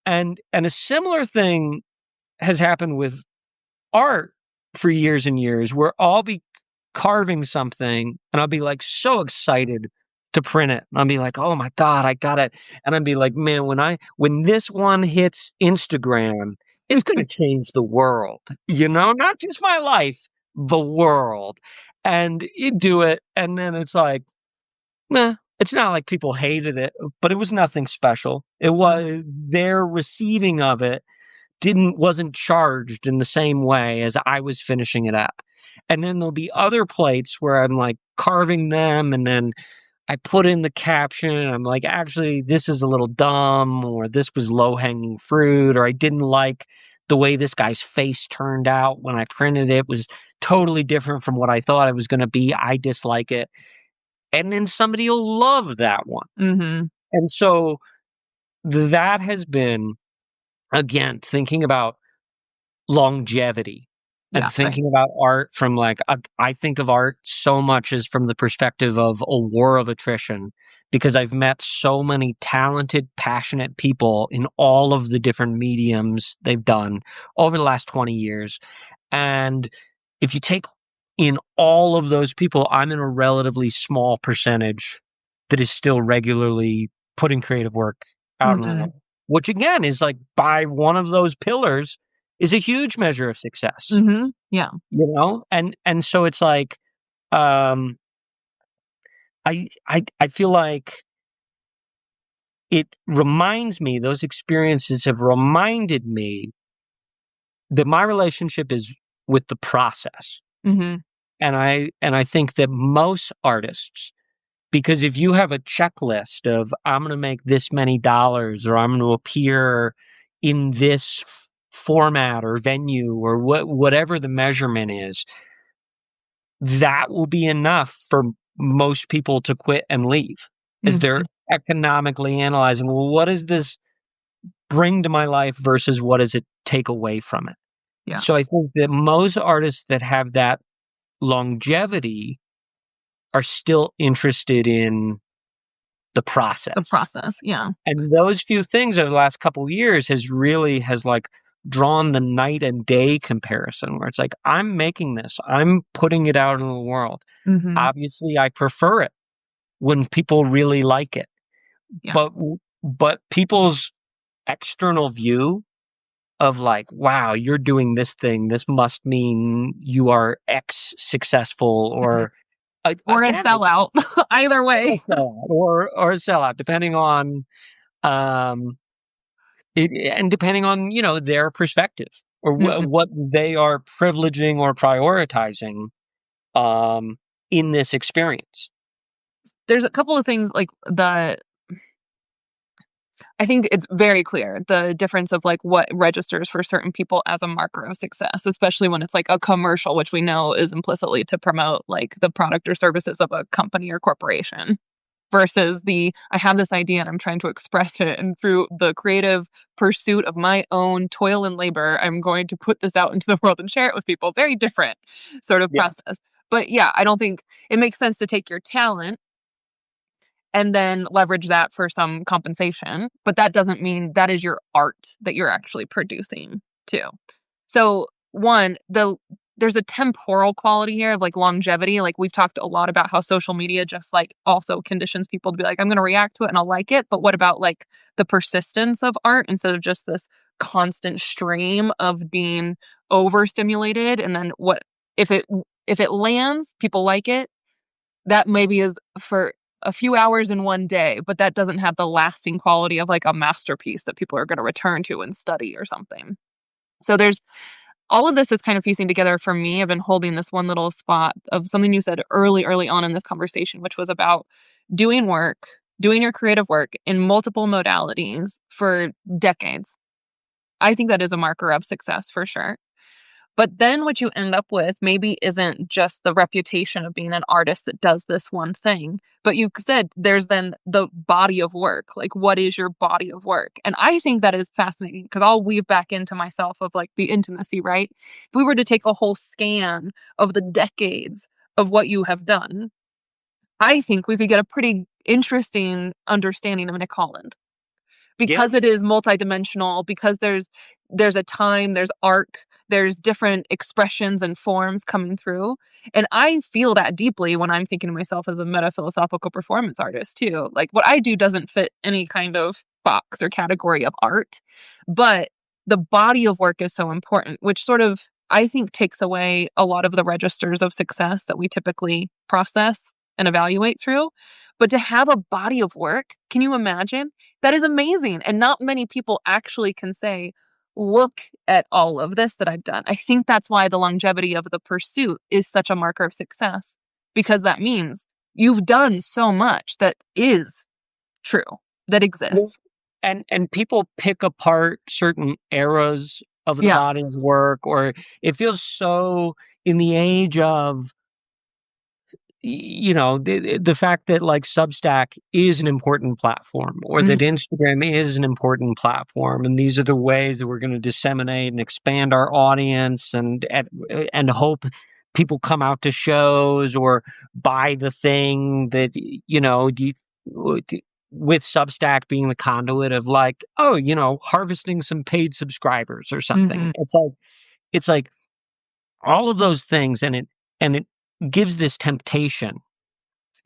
And a similar thing has happened with art for years and years, where I'll be carving something and I'll be like so excited to print it. I'll be like, "Oh my God, I got it." And I'll be like, "Man, when this one hits Instagram, it's gonna change the world, not just my life, the world." And you do it, and then it's like, meh. It's not like people hated it, but it was nothing special. It Mm. was their receiving of it wasn't charged in the same way as I was finishing it up. And then there'll be other plates where I'm like carving them, and then I put in the caption and I'm like, actually, this is a little dumb, or this was low hanging fruit, or I didn't like the way this guy's face turned out when I printed it. It was totally different from what I thought it was going to be. I dislike it. And then somebody will love that one. Mhm. And so that has been, again, thinking about longevity and Yeah, right. thinking about art from I think of art so much as from the perspective of a war of attrition, because I've met so many talented, passionate people in all of the different mediums they've done over the last 20 years. And if you take in all of those people, I'm in a relatively small percentage that is still regularly putting creative work out in the Mhm. world, which again is like by one of those pillars is a huge measure of success, Mhm. Yeah. and so it's like, um, I feel like those experiences have reminded me that my relationship is with the process. Mhm. And I think that most artists, because if you have a checklist of I'm going to make this many dollars, or I'm going to appear in this format or venue, or whatever the measurement is, that will be enough for most people to quit and leave, as they're Mhm. economically analyzing, well, what does this bring to my life versus what does it take away from it? Yeah. So I think that most artists that have that longevity are still interested in the The process. process, yeah. And those few things over the last couple of years has like drawn the night and day comparison, where it's like, I'm making this, I'm putting it out in the world. Mhm. Obviously, I prefer it when people really like it, Yeah. but people's external view of like, wow, you're doing this thing, this must mean you are X successful, Mhm. or Or a again, sellout. Either or way. a sellout, or a sellout, depending on um and depending on, their perspective, or Mhm. what they are privileging or prioritizing um in this experience. There's a couple of things, like, I think it's very clear the difference of like what registers for certain people as a marker of success, especially when it's like a commercial, which we know is implicitly to promote like the product or services of a company or corporation, versus the I have this idea and I'm trying to express it. And through the creative pursuit of my own toil and labor, I'm going to put this out into the world and share it with people. Very different sort of Yeah. process. But yeah, I don't think it makes sense to take your talent and then leverage that for some compensation. But that doesn't mean that is your art that you're actually producing too. So there's a temporal quality here of like longevity. Like we've talked a lot about how social media just like also conditions people to be like, I'm gonna react to it and I'll like it. But what about like the persistence of art instead of just this constant stream of being overstimulated? And then what if it lands, people like it, that maybe is for a few hours in one day, but that doesn't have the lasting quality of like a masterpiece that people are going to return to and study or something. So there's all of this is kind of piecing together for me. I've been holding this one little spot of something you said early on in this conversation, which was about doing work, doing your creative work in multiple modalities for decades. I think that is a marker of success for sure. But then what you end up with maybe isn't just the reputation of being an artist that does this one thing, but you said there's then the body of work. Like, what is your body of work? And I think that is fascinating because I'll weave back into myself of like the intimacy, right? If we were to take a whole scan of the decades of what you have done, I think we could get a pretty interesting understanding of Nick Holland Yep. because it is multidimensional, because there's a time, there's arc, there's different expressions and forms coming through. And I feel that deeply when I'm thinking of myself as a metaphilosophical performance artist too. Like what I do doesn't fit any kind of box or category of art, but the body of work is so important, which sort of I think takes away a lot of the registers of success that we typically process and evaluate through. But to have a body of work, can you imagine? That is amazing. And not many people actually can say, look at all of this that I've done. I think that's why the longevity of the pursuit is such a marker of success, because that means you've done so much that is true, that Well, exists. and people pick apart certain eras of the Yeah. body of work, or it feels so in the age of the fact that like Substack is an important platform, or that Mhm. Instagram is an important platform, and these are the ways that we're going to disseminate and expand our audience, and hope people come out to shows or buy the thing that with Substack being the conduit of like, oh, harvesting some paid subscribers or something. Mhm. It's like all of those things, and it gives this temptation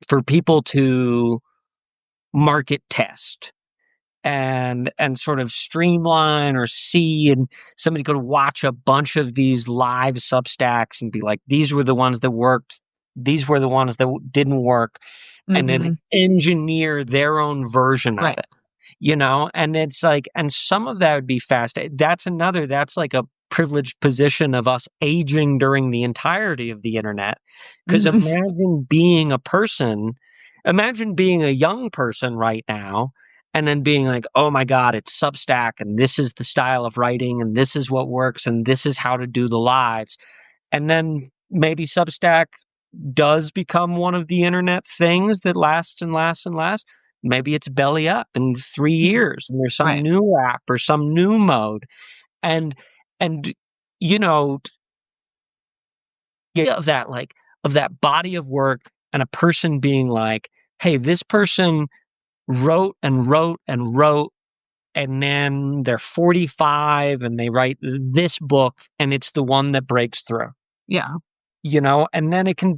for people to market test and sort of streamline or see, and somebody could watch a bunch of these live Substacks and be like, these were the ones that worked, these were the ones that didn't work, and then Mhm. engineer their own version of Right. it. And it's like, and some of that would be fast. That's like a privileged position of us aging during the entirety of the internet. Because Mhm. imagine being a young person right now and then being like, oh my God, it's Substack, and this is the style of writing, and this is what works, and this is how to do the lives. And then maybe Substack does become one of the internet things that lasts and lasts and lasts. Maybe it's belly up in 3 Mhm. years and there's some Right. new app or some new mode. And and you know, yeah, of that body of work, and a person being like, hey, this person wrote and wrote and wrote, and then they're 45 and they write this book, and it's the one that breaks through. Yeah. And then it could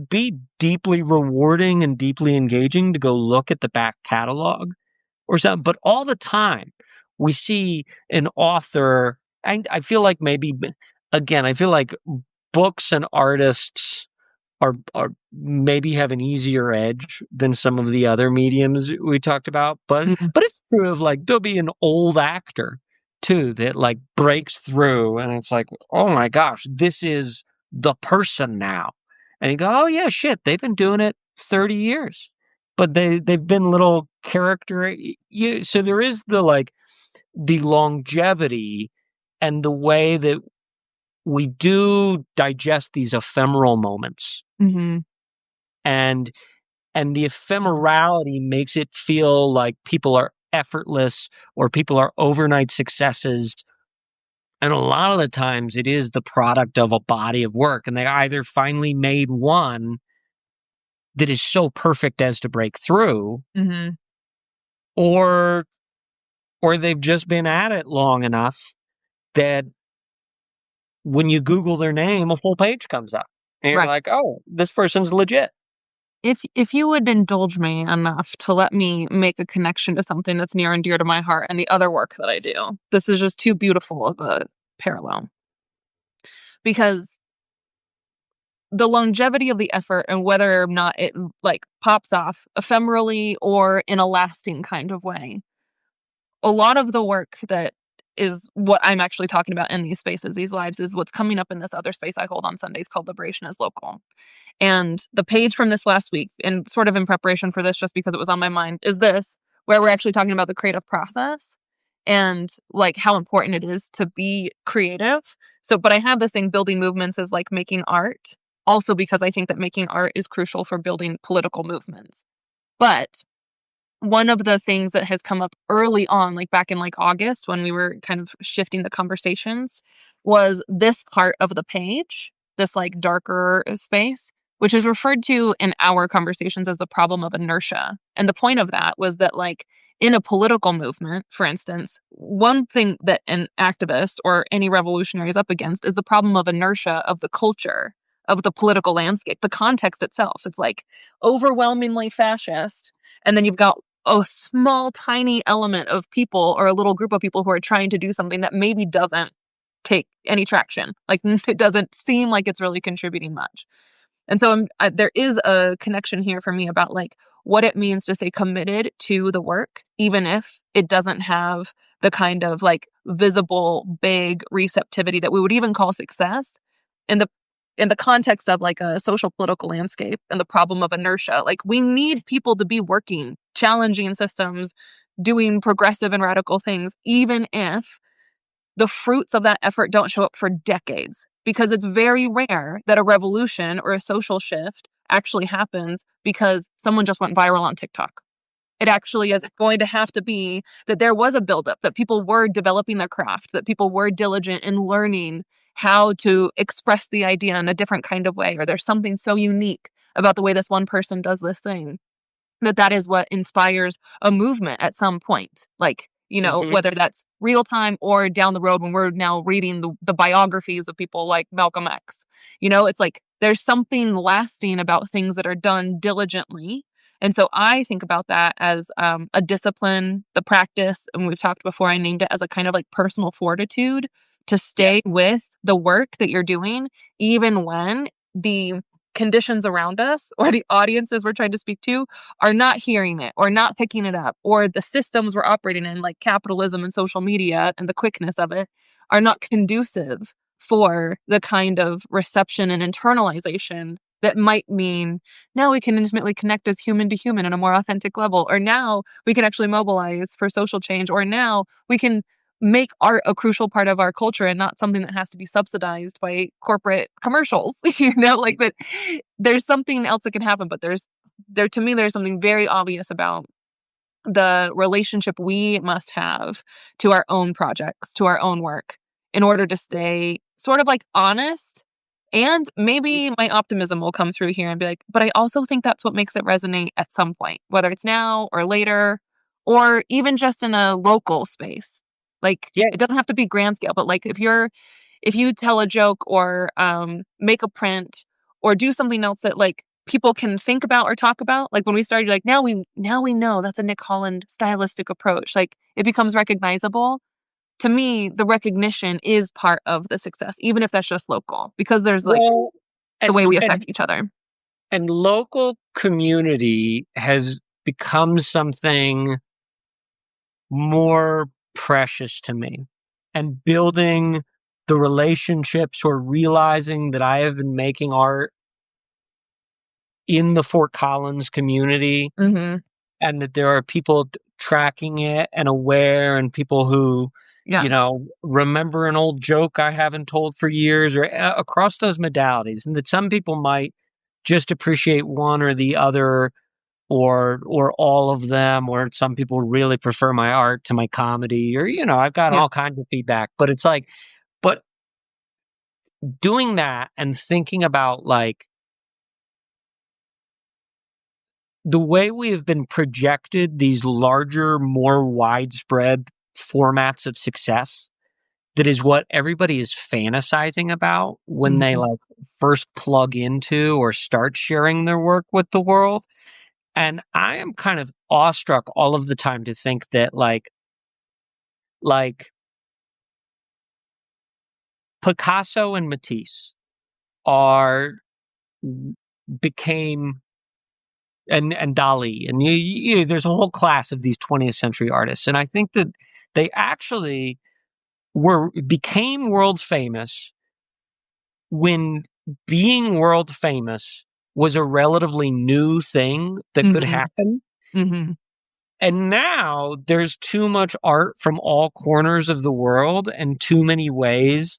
be deeply rewarding and deeply engaging to go look at the back catalog or something. But all the time we see an author, I feel like again, I feel like books and artists are maybe have an easier edge than some of the other mediums we talked about. But Mhm. but it's true of like there'll be an old actor too that like breaks through, and it's like, oh my gosh, this is the person now. And you go, oh yeah, shit, they've been doing it 30 years. But they've been little so there is the longevity and the way that we do digest these ephemeral moments, Mhm. and the ephemerality makes it feel like people are effortless or people are overnight successes. And a lot of the times it is the product of a body of work, and they either finally made one that is so perfect as to break through, Mhm. or they've just been at it long enough that when you Google their name, a full page comes up. And you're Right. like, oh, this person's legit. If you would indulge me enough to let me make a connection to something that's near and dear to my heart and the other work that I do, this is just too beautiful of a parallel. Because the longevity of the effort and whether or not it like pops off ephemerally or in a lasting kind of way. A lot of the work that is what I'm actually talking about in these spaces, these lives, is what's coming up in this other space I hold on Sundays called Liberation is Local. And the page from this last week, and sort of in preparation for this, just because it was on my mind, is this, where we're actually talking about the creative process and like how important it is to be creative. So, but I have this thing, building movements is like making art, also because I think that making art is crucial for building political movements. But one of the things that has come up early on, like back in like August when we were kind of shifting the conversations, was this part of the page, this like darker space, which is referred to in our conversations as the problem of inertia. And the point of that was that like in a political movement, for instance, one thing that an activist or any revolutionary is up against is the problem of inertia of the culture, of the political landscape, the context itself. It's like overwhelmingly fascist, and then you've got a small, tiny element of people or a little group of people who are trying to do something that maybe doesn't take any traction. Like, it doesn't seem like it's really contributing much. And so there is a connection here for me about like what it means to stay committed to the work, even if it doesn't have the kind of like visible, big receptivity that we would even call success in the context of like a social political landscape and the problem of inertia. Like, we need people to be working, challenging systems, doing progressive and radical things, even if the fruits of that effort don't show up for decades, because it's very rare that a revolution or a social shift actually happens because someone just went viral on TikTok. It actually is going to have to be that there was a buildup, that people were developing their craft, that people were diligent in learning how to express the idea in a different kind of way, or there's something so unique about the way this one person does this thing that is what inspires a movement at some point. Like, Mhm. whether that's real time or down the road when we're now reading the biographies of people like Malcolm X. It's like there's something lasting about things that are done diligently. And so I think about that as a discipline, the practice. And we've talked before, I named it as a kind of like personal fortitude to Yeah. stay with the work that you're doing, even when the conditions around us or the audiences we're trying to speak to are not hearing it or not picking it up, or the systems we're operating in, like capitalism and social media and the quickness of it, are not conducive for the kind of reception and internalization that might mean now we can intimately connect as human to human in a more authentic level, or now we can actually mobilize for social change, or now we can make art a crucial part of our culture and not something that has to be subsidized by corporate commercials. Like that there's something else that can happen, but there to me there's something very obvious about the relationship we must have to our own projects, to our own work, in order to stay sort of like honest. And maybe my optimism will come through here and be like, but I also think that's what makes it resonate at some point, whether it's now or later, or even just in a local space. Like, Yeah. it doesn't have to be grand scale, but like if you tell a joke or make a print or do something else that like people can think about or talk about. Like when we started, like now we know that's a Nick Holland stylistic approach. Like it becomes recognizable. To me, the recognition is part of the success, even if that's just local, because there's like Well, the way and we and affect each other. and local community has become something more precious to me. And building the relationships or realizing that I have been making art in the Fort Collins community Hmm. and that there are people tracking it and aware and people who, Yeah. remember an old joke I haven't told for years or across those modalities. And that some people might just appreciate one or the other or all of them, or some people really prefer my art to my comedy, or I've got Yeah. all kinds of feedback. But it's like, but doing that and thinking about like the way we have been projected these larger, more widespread formats of success, that is what everybody is fantasizing about when they Hmm. like first plug into or start sharing their work with the world. And I am kind of awestruck all of the time to think that like Picasso and Matisse are became and Dali, and there's a whole class of these 20th century artists, and I think that they actually became world famous when being world famous was a relatively new thing that could Hmm. happen. Hmm. And now there's too much art from all corners of the world and too many ways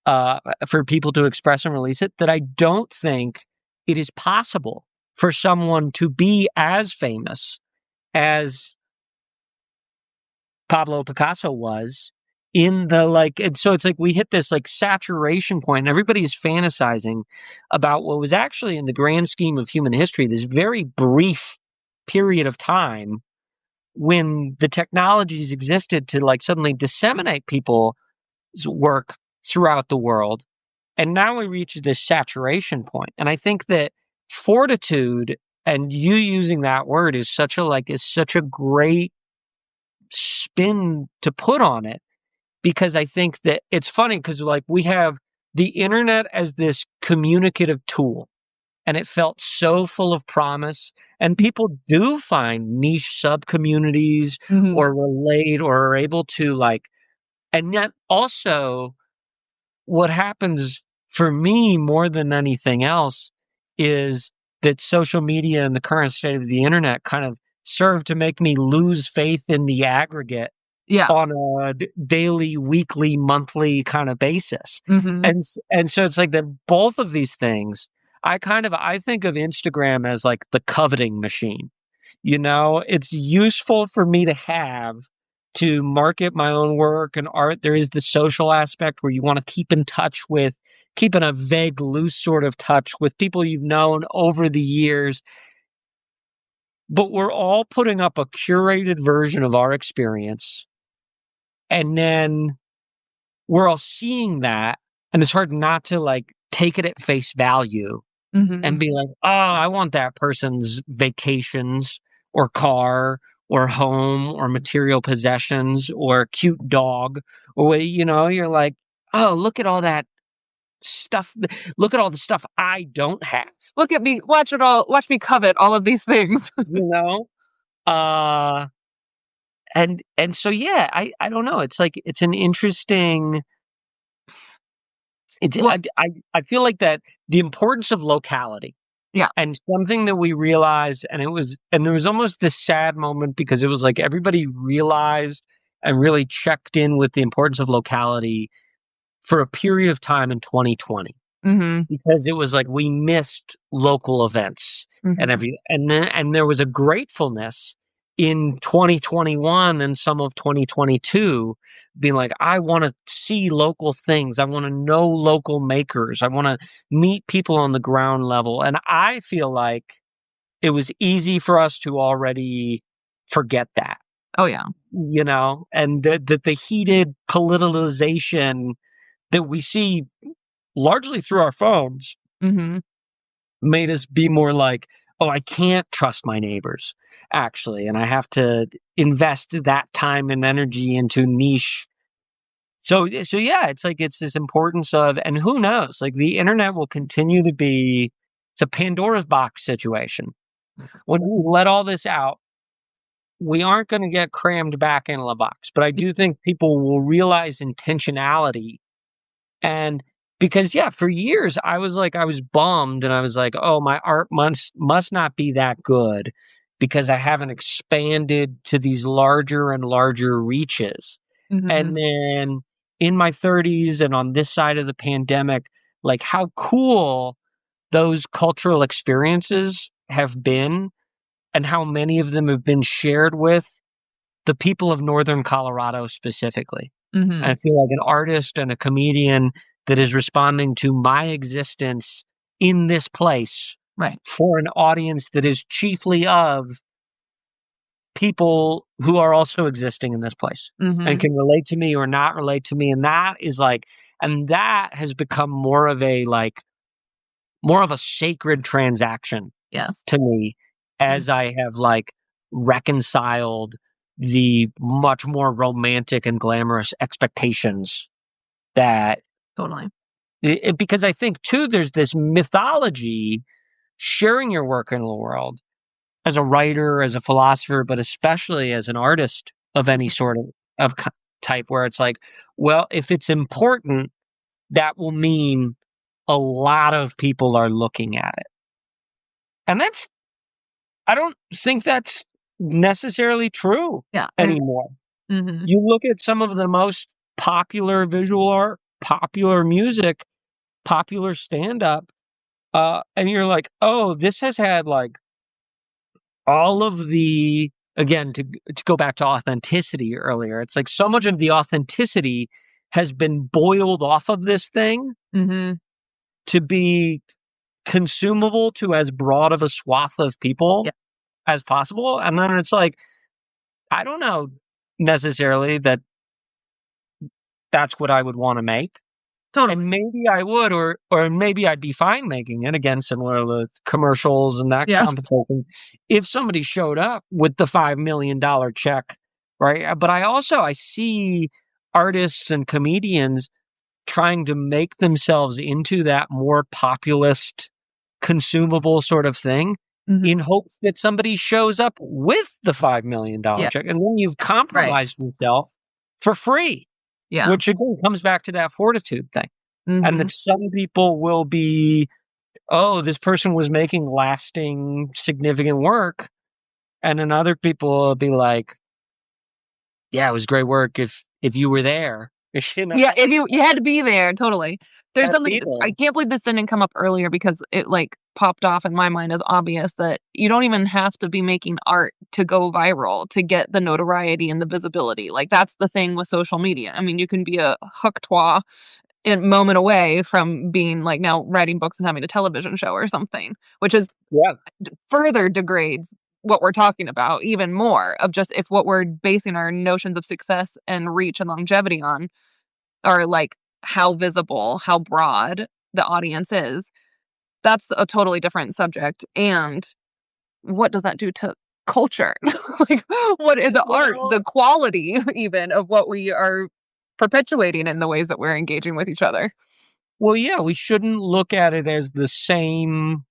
for people to express and release it that I don't think it is possible for someone to be as famous as Pablo Picasso was in the like. And so it's like we hit this like saturation point and everybody's fantasizing about what was actually in the grand scheme of human history this very brief period of time when the technologies existed to like suddenly disseminate people's work throughout the world. And now we reach this saturation point. And I think that fortitude, and you using that word, is such a great spin to put on it, because I think that it's funny because like we have the internet as this communicative tool, and it felt so full of promise, and people do find niche sub communities Mhm. or relate or are able to like, and yet also what happens for me more than anything else is that social media and the current state of the internet kind of serve to make me lose faith in the aggregate Yeah. on a daily, weekly, monthly kind of basis. Mhm. And so it's like that both of these things, I think of Instagram as like the coveting machine. You know, it's useful for me to have to market my own work and art. There is the social aspect where you want to keep in a vague, loose sort of touch with people you've known over the years. But we're all putting up a curated version of our experience. And then we're all seeing that. And it's hard not to like take it at face value Mhm. and be like, "Oh, I want that person's vacations or car or home or material possessions or cute dog," or you're like, "Oh, look at all that stuff. Look at all the stuff I don't have." Look at me, watch me covet all of these things. You know? Uh and so yeah, I don't know. It's like it's an interesting it's Well, I feel like that the importance of locality. yeah. And something that we realized, and there was almost this sad moment because it was like everybody realized and really checked in with the importance of locality for a period of time in 2020, Mhm. because it was like we missed local events Mhm. and there was a gratefulness in 2021 and some of 2022 being like, I want to see local things, I want to know local makers, I want to meet people on the ground level. And I feel like it was easy for us to already forget that, Oh, yeah. and that the heated politicalization that we see largely through our phones Mhm. made us be more like, oh, I can't trust my neighbors, actually, and I have to invest that time and energy into niche. So yeah, it's like it's this importance of, and who knows, like the internet will continue to be, it's a Pandora's box situation. When we let all this out, we aren't going to get crammed back into the box. But I do think people will realize intentionality. And because yeah, for years I was bummed and I was like, "Oh, my art must not be that good because I haven't expanded to these larger and larger reaches." And Mhm. then in my 30s and on this side of the pandemic, like how cool those cultural experiences have been and how many of them have been shared with the people of Northern Colorado specifically. And I Mhm. feel like an artist and a comedian that is responding to my existence in this place Right. for an audience that is chiefly of people who are also existing in this place and Mhm. can relate to me or not relate to me. And that is like, and that has become more of a sacred transaction Yes. to me Mhm. as I have like reconciled the much more romantic and glamorous expectations that Totally. because I think too there's this mythology sharing your work in the world as a writer, as a philosopher, but especially as an artist of any Mhm. sort of type, where it's like, well, if it's important, that will mean a lot of people are looking at it. And I don't think that's necessarily true Yeah, and anymore. mhm. You look at some of the most popular visual art, popular music, popular stand up, and you're like, "Oh, this has had, like, all of the," again, to go back to authenticity earlier, it's like so much of the authenticity has been boiled off of this thing Mhm. to be consumable to as broad of a swath of people Yeah. as possible, and then it's like, I don't know necessarily that that's what I would wanna make. Totally. And maybe I would, or maybe I'd be fine making it, again, similar to commercials and that Yeah. compensation, if somebody showed up with the $5 million check, right? But I see artists and comedians trying to make themselves into that more populist, consumable sort of thing Mhm. in hopes that somebody shows up with the $5 million Yeah. check, and then you've Right. compromised yourself for free, Yeah. which again comes back to that fortitude thing. And that Mhm. some people will be, "Oh, this person was making lasting, significant work," and then other people will be like, "Yeah, it was great work if you were there." You know? Yeah, if you had to be there, totally. There's Had to something be there. I can't believe this didn't come up earlier because it, like, popped off in my mind as obvious that you don't even have to be making art to go viral to get the notoriety and the visibility, like, that's the thing with social media. I mean, you can be a huck twa in moment away from being, like, now writing books and having a television show or something, which is Yeah. further degrades what we're talking about even more of just if what we're basing our notions of success and reach and longevity on are like how visible, how broad the audience is. That's a totally different subject. And what does that do to culture? Like, what is the art, the Well quality even of what we are perpetuating in the ways that we're engaging with each other? yeah, we shouldn't look at it as the same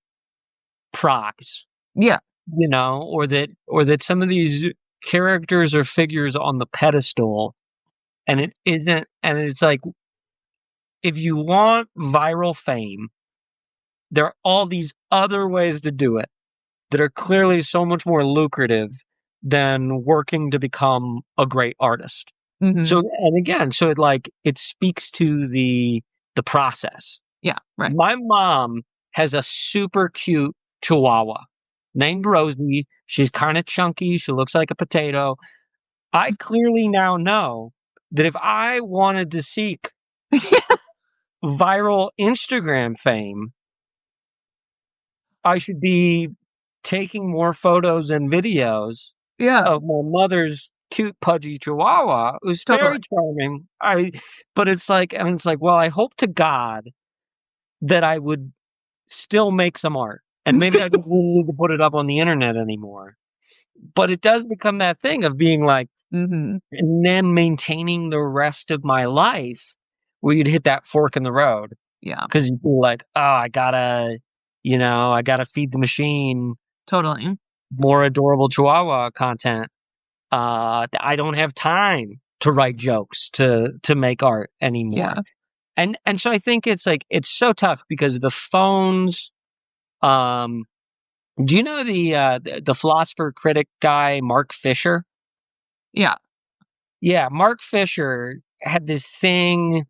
prize, Yeah. or that some of these characters or figures on the pedestal, and it isn't, and it's like, if you want viral fame, there are all these other ways to do it that are clearly so much more lucrative than working to become a great artist. Hmm. So, and again, so it speaks to the process. Yeah. Right. My mom has a super cute chihuahua named Rosie. She's kind of chunky. She looks like a potato. I clearly now know that if I wanted to seek viral Instagram fame, I should be taking more photos and videos Yeah. of my mother's cute pudgy chihuahua, who's Totally. very charming. But it's like, well, I hope to God that I would still make some art, and maybe I don't really need to put it up on the internet anymore. But it does become that thing of being like, Hmm. and then maintaining the rest of my life where you'd hit that fork in the road Yeah. because you'd be like, oh, I gotta feed the machine Totally. more adorable chihuahua content. I don't have time to write jokes to make art anymore. Yeah. And so I think it's like it's so tough because the phones. Um, do you know the philosopher critic guy Mark Fisher? Yeah. Yeah, Mark Fisher had this thing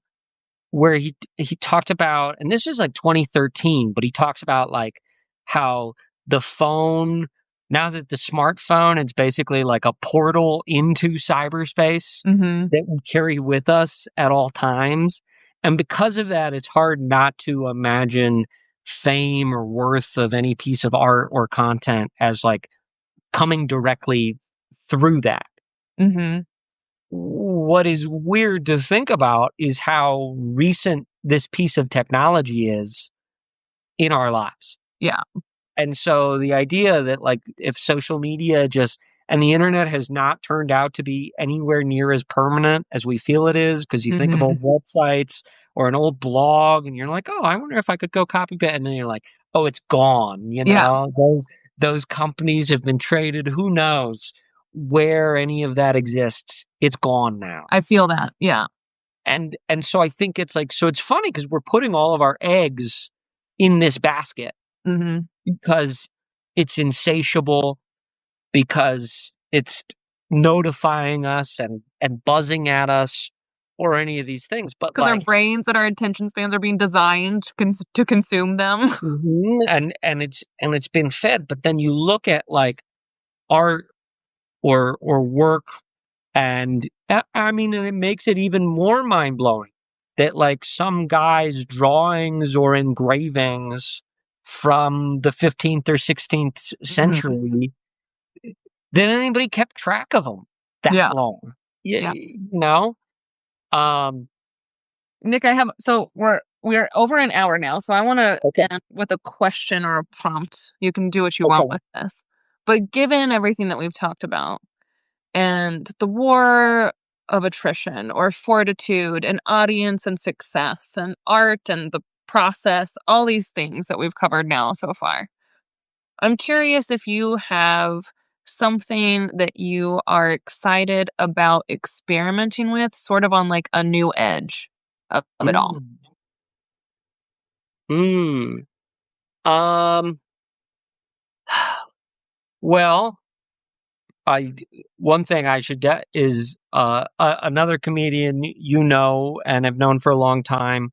where he talked about, and this is like 2013, but he talks about like how the phone, now that the smartphone is basically like a portal into cyberspace Hmm. that we carry with us at all times. And because of that, it's hard not to imagine fame or worth of any piece of art or content as like coming directly through that. Hmm. What is weird to think about is how recent this piece of technology is in our lives. Yeah. And so the idea that like if social media just and the internet has not turned out to be anywhere near as permanent as we feel it is, because you think of Hmm. old websites or an old blog and you're like, oh, I wonder if I could go copy that. And then you're like, oh, it's gone. Yeah. Those companies have been traded. Who knows where any of that exists? It's gone now. I feel that. Yeah. And so I think it's like, so it's funny because we're putting all of our eggs in this basket Mhm. because it's insatiable, because it's notifying us and buzzing at us or any of these things. But 'Cause our like, brains and our attention spans are being designed to consume them. and it's been fed. But then you look at like art or work, and I mean, and it makes it even more mind blowing that like some guy's drawings or engravings from the 15th or 16th Mhm. century, that anybody kept track of them. that Yeah. long. Yeah. You know? Um, Nick, we're over an hour now, so I want to okay. end with a question or a prompt. You can do what you want Okay. with this. But given everything that we've talked about and the war of attrition or fortitude and audience and success and art and the process, all these things that we've covered now so far. I'm curious if you have something that you are excited about experimenting with, sort of on like a new edge of it all. Mm, mm. Um, well, I one thing I should is another comedian you know and have known for a long time.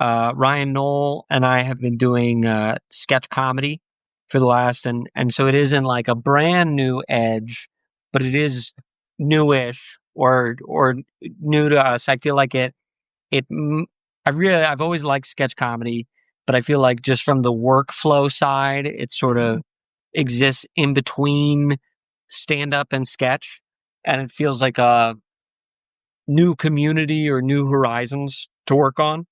Ryan Knoll and I have been doing sketch comedy for the last, and so it isn't like a brand new edge, but it is newish or new to us. I feel like it. I've always liked sketch comedy, but I feel like just from the workflow side, it sort of exists in between stand up and sketch, and it feels like a new community or new horizons to work on.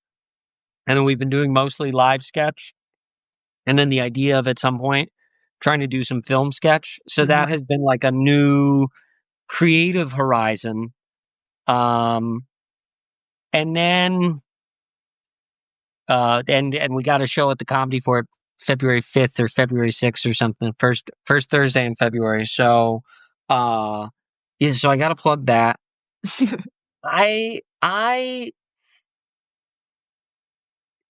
And then we've been doing mostly live sketch. And then the idea of at some point trying to do some film sketch. So that Mhm, has been like a new creative horizon. Um, and then, and we got a show at the Comedy Fort February 5th or February 6th or something, first Thursday in February. So, uh, yeah, so I got to plug that. I, I,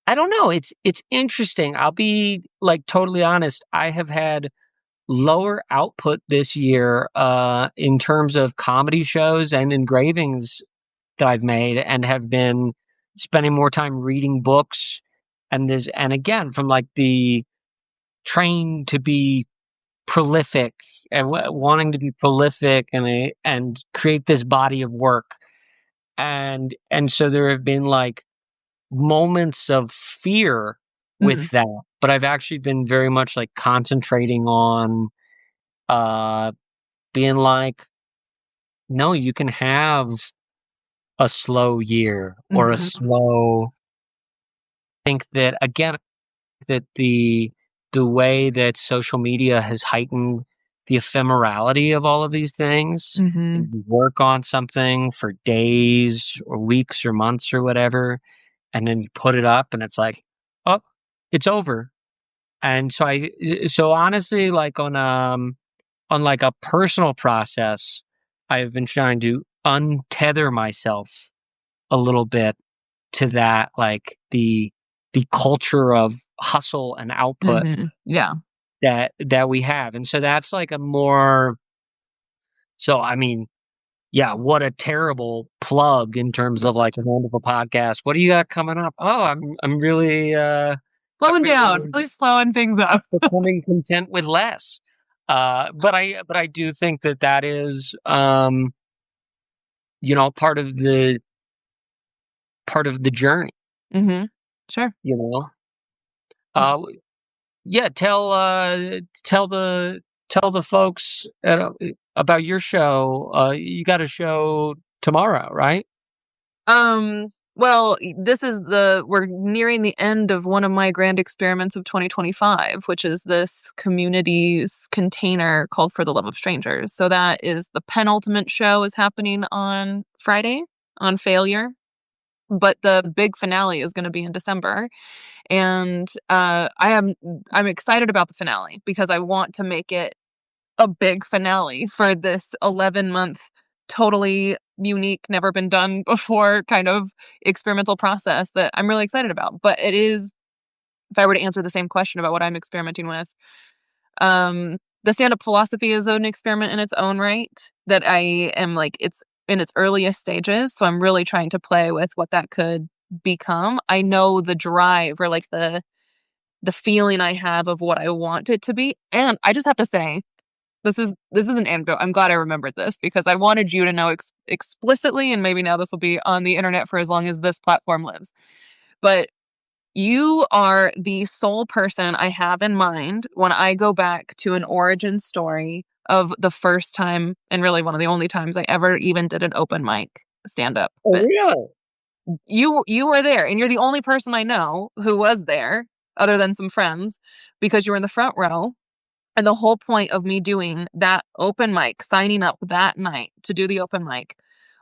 I don't know. It's interesting. I'll be like totally honest. I have had lower output this year in terms of comedy shows and engravings that I've made and have been spending more time reading books and again from like the train to be prolific and wanting to be prolific and create this body of work and so there have been like moments of fear mhm, with that, but I've actually been very much like concentrating on uh being like, no, you can have a slow year or a mhm, slow think that again that the way that social media has heightened the ephemerality of all of these things mhm, and you work on something for days or weeks or months or whatever and then you put it up and it's like, oh, it's over. And so honestly, like on like a personal process, I've been trying to untether myself a little bit to that, like the culture of hustle and output mhm. Yeah. that we have. And so that's like a more so I mean, yeah, what a terrible plug in terms of like a wonderful podcast. What do you got coming up? Oh, I'm Slowing down, really really slowing things up. becoming content with less. But I do think that that is part of the journey, Mhm. Sure. you know. Mm. Uh yeah, tell tell the folks about your show. You got a show tomorrow, right? Well, this is we're nearing the end of one of my grand experiments of 2025, which is this community's container called For the Love of Strangers. So that is the penultimate show is happening on Friday on Failure, but the big finale is going to be in December. And I'm excited about the finale because I want to make it a big finale for this 11-month, totally unique, never been done before kind of experimental process that I'm really excited about. But it is, if I were to answer the same question about what I'm experimenting with, the stand up philosophy is an experiment in its own right that I am like, it's in its earliest stages. So I'm really trying to play with what that could become. I know the drive or like the feeling I have of what I want it to be. And I just have to say, this is an anecdote. I'm glad I remembered this because I wanted you to know explicitly, and maybe now this will be on the internet for as long as this platform lives. But you are the sole person I have in mind when I go back to an origin story of the first time, and really one of the only times I ever even did an open mic stand-up Oh, bit. really? You were there, and you're the only person I know who was there, other than some friends, because you were in the front row. And the whole point of me doing that open mic, signing up that night to do the open mic,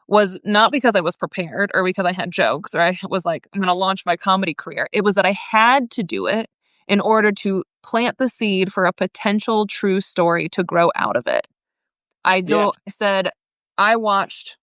was not because I was prepared or because I had jokes or I was like, I'm going to launch my comedy career. It was that I had to do it in order to plant the seed for a potential true story to grow out of it. Yeah. I said, I watched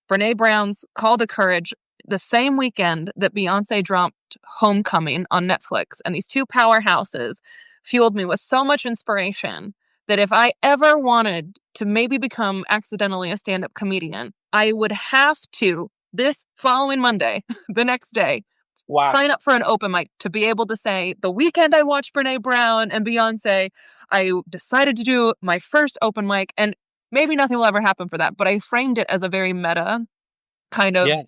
Brene Brown's Call to Courage the same weekend that Beyonce dropped Homecoming on Netflix. And these two powerhouses fueled me with so much inspiration that if I ever wanted to maybe become accidentally a stand up comedian, I would have to, this following Monday, the next day, Wow. sign up for an open mic to be able to say, the weekend I watched Brene Brown and Beyonce, I decided to do my first open mic. And maybe nothing will ever happen for that, but I framed it as a very meta kind of Yeah.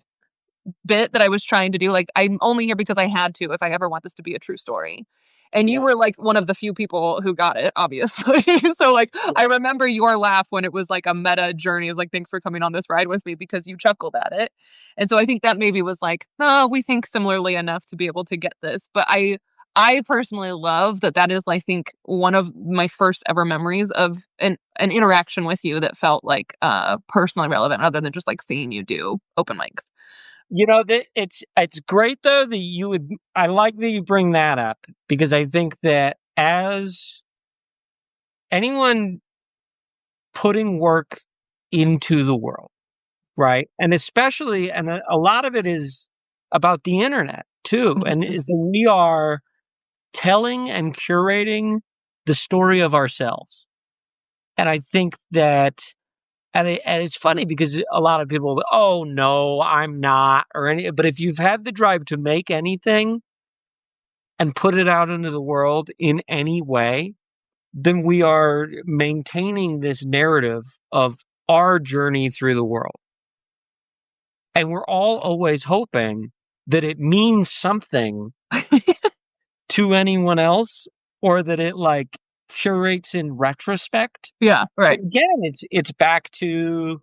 bit that I was trying to do. Like, I'm only here because I had to if I ever want this to be a true story. And you Yeah. were like one of the few people who got it, obviously. So, like, I Yeah. remember your laugh when it was like a meta journey. It was like, thanks for coming on this ride with me because you chuckled at it. And so I think that maybe was like, oh, we think similarly enough to be able to get this. But I personally love that that is, I think, one of my first ever memories of an interaction with you that felt like personally relevant other than just like seeing you do open mics. That it's great though that you would. I like that you bring that up because I think that as anyone putting work into the world, right, and especially, and a lot of it is about the internet too, and is that we are telling and curating the story of ourselves, and I think that. And it's funny because a lot of people, oh no, I'm not, or any. But if you've had the drive to make anything and put it out into the world in any way, then we are maintaining this narrative of our journey through the world. And we're all always hoping that it means something to anyone else or that it like curates in retrospect. Yeah, But right. again, it's back to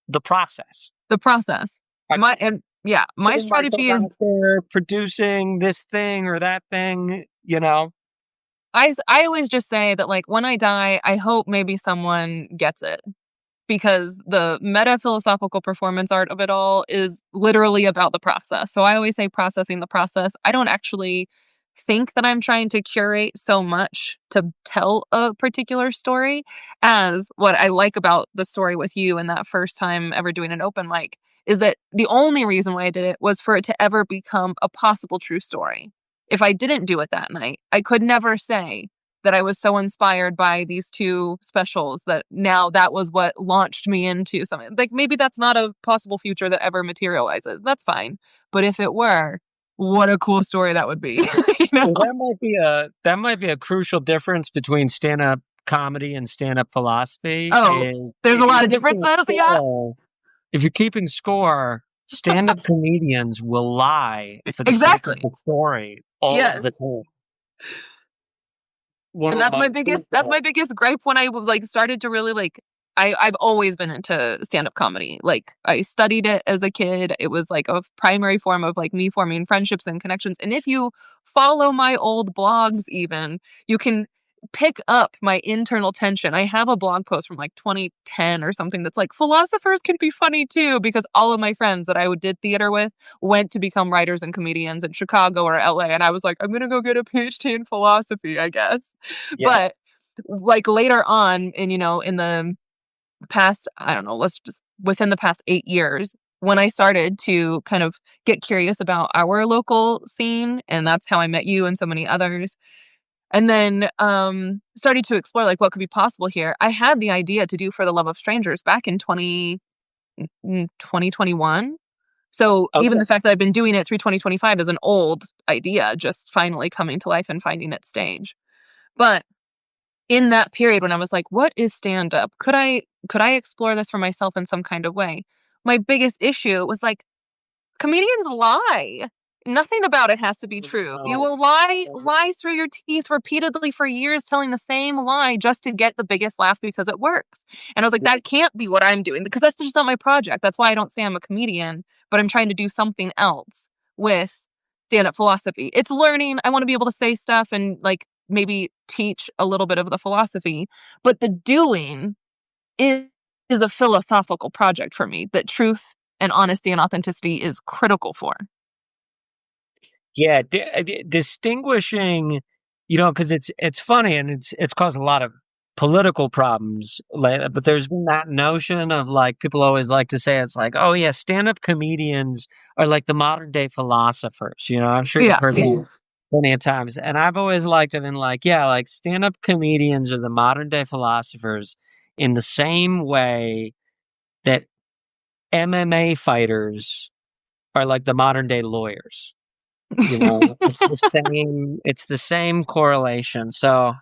the process. The process. My Putting myself strategy is out there, producing this thing or that thing. I always just say that, like, when I die, I hope maybe someone gets it, because the meta philosophical performance art of it all is literally about the process. So I always say processing the process. I don't actually think that I'm trying to curate so much to tell a particular story as what I like about the story with you and that first time ever doing an open mic is that the only reason why I did it was for it to ever become a possible true story. If I didn't do it that night, I could never say that I was so inspired by these two specials that now that was what launched me into something. Like, maybe that's not a possible future that ever materializes. That's fine. But if it were, what a cool story that would be. you know? Well, that might be a crucial difference between stand-up comedy and stand-up philosophy Oh, is there's a if you're lot of keeping differences. Yeah. score, if you're keeping score, stand-up comedians will lie for the sake of Exactly. the story all of Yes. the time. One And of my that's my biggest gripe when I was like started to really like I've always been into stand-up comedy. Like, I studied it as a kid. It was like a primary form of like me forming friendships and connections. And if you follow my old blogs even, you can pick up my internal tension. I have a blog post from like 2010 or something that's like philosophers can be funny too, because all of my friends that I did theater with went to become writers and comedians in Chicago or LA, and I was like, I'm going to go get a PhD in philosophy, I guess. yeah. But like later on, and in the past, I don't know, let's just within the past 8 years, when I started to kind of get curious about our local scene, and that's how I met you and so many others. And then started to explore like what could be possible here. I had the idea to do For the Love of Strangers back in 2021. So even Okay. the fact that I've been doing it through 2025 is an old idea, just finally coming to life and finding its stage. But in that period when I was like, what is stand up? Could I explore this for myself in some kind of way? My biggest issue was like, comedians lie. Nothing about it has to be true. You will lie through your teeth repeatedly for years telling the same lie just to get the biggest laugh because it works. And I was like, that can't be what I'm doing because that's just not my project. That's why I don't say I'm a comedian, but I'm trying to do something else with stand-up philosophy. It's learning. I want to be able to say stuff and like maybe teach a little bit of the philosophy, but the doing is is a philosophical project for me that truth and honesty and authenticity is critical for. Yeah, distinguishing, because it's funny and it's caused a lot of political problems. But there's been that notion of like people always like to say it's like, oh yeah, stand-up comedians are like the modern day philosophers. I'm sure you've Yeah. heard that plenty of times, and I've always liked it. And like, yeah, like stand-up comedians are the modern day philosophers in the same way that MMA fighters are like the modern day lawyers. It's the same correlation. So,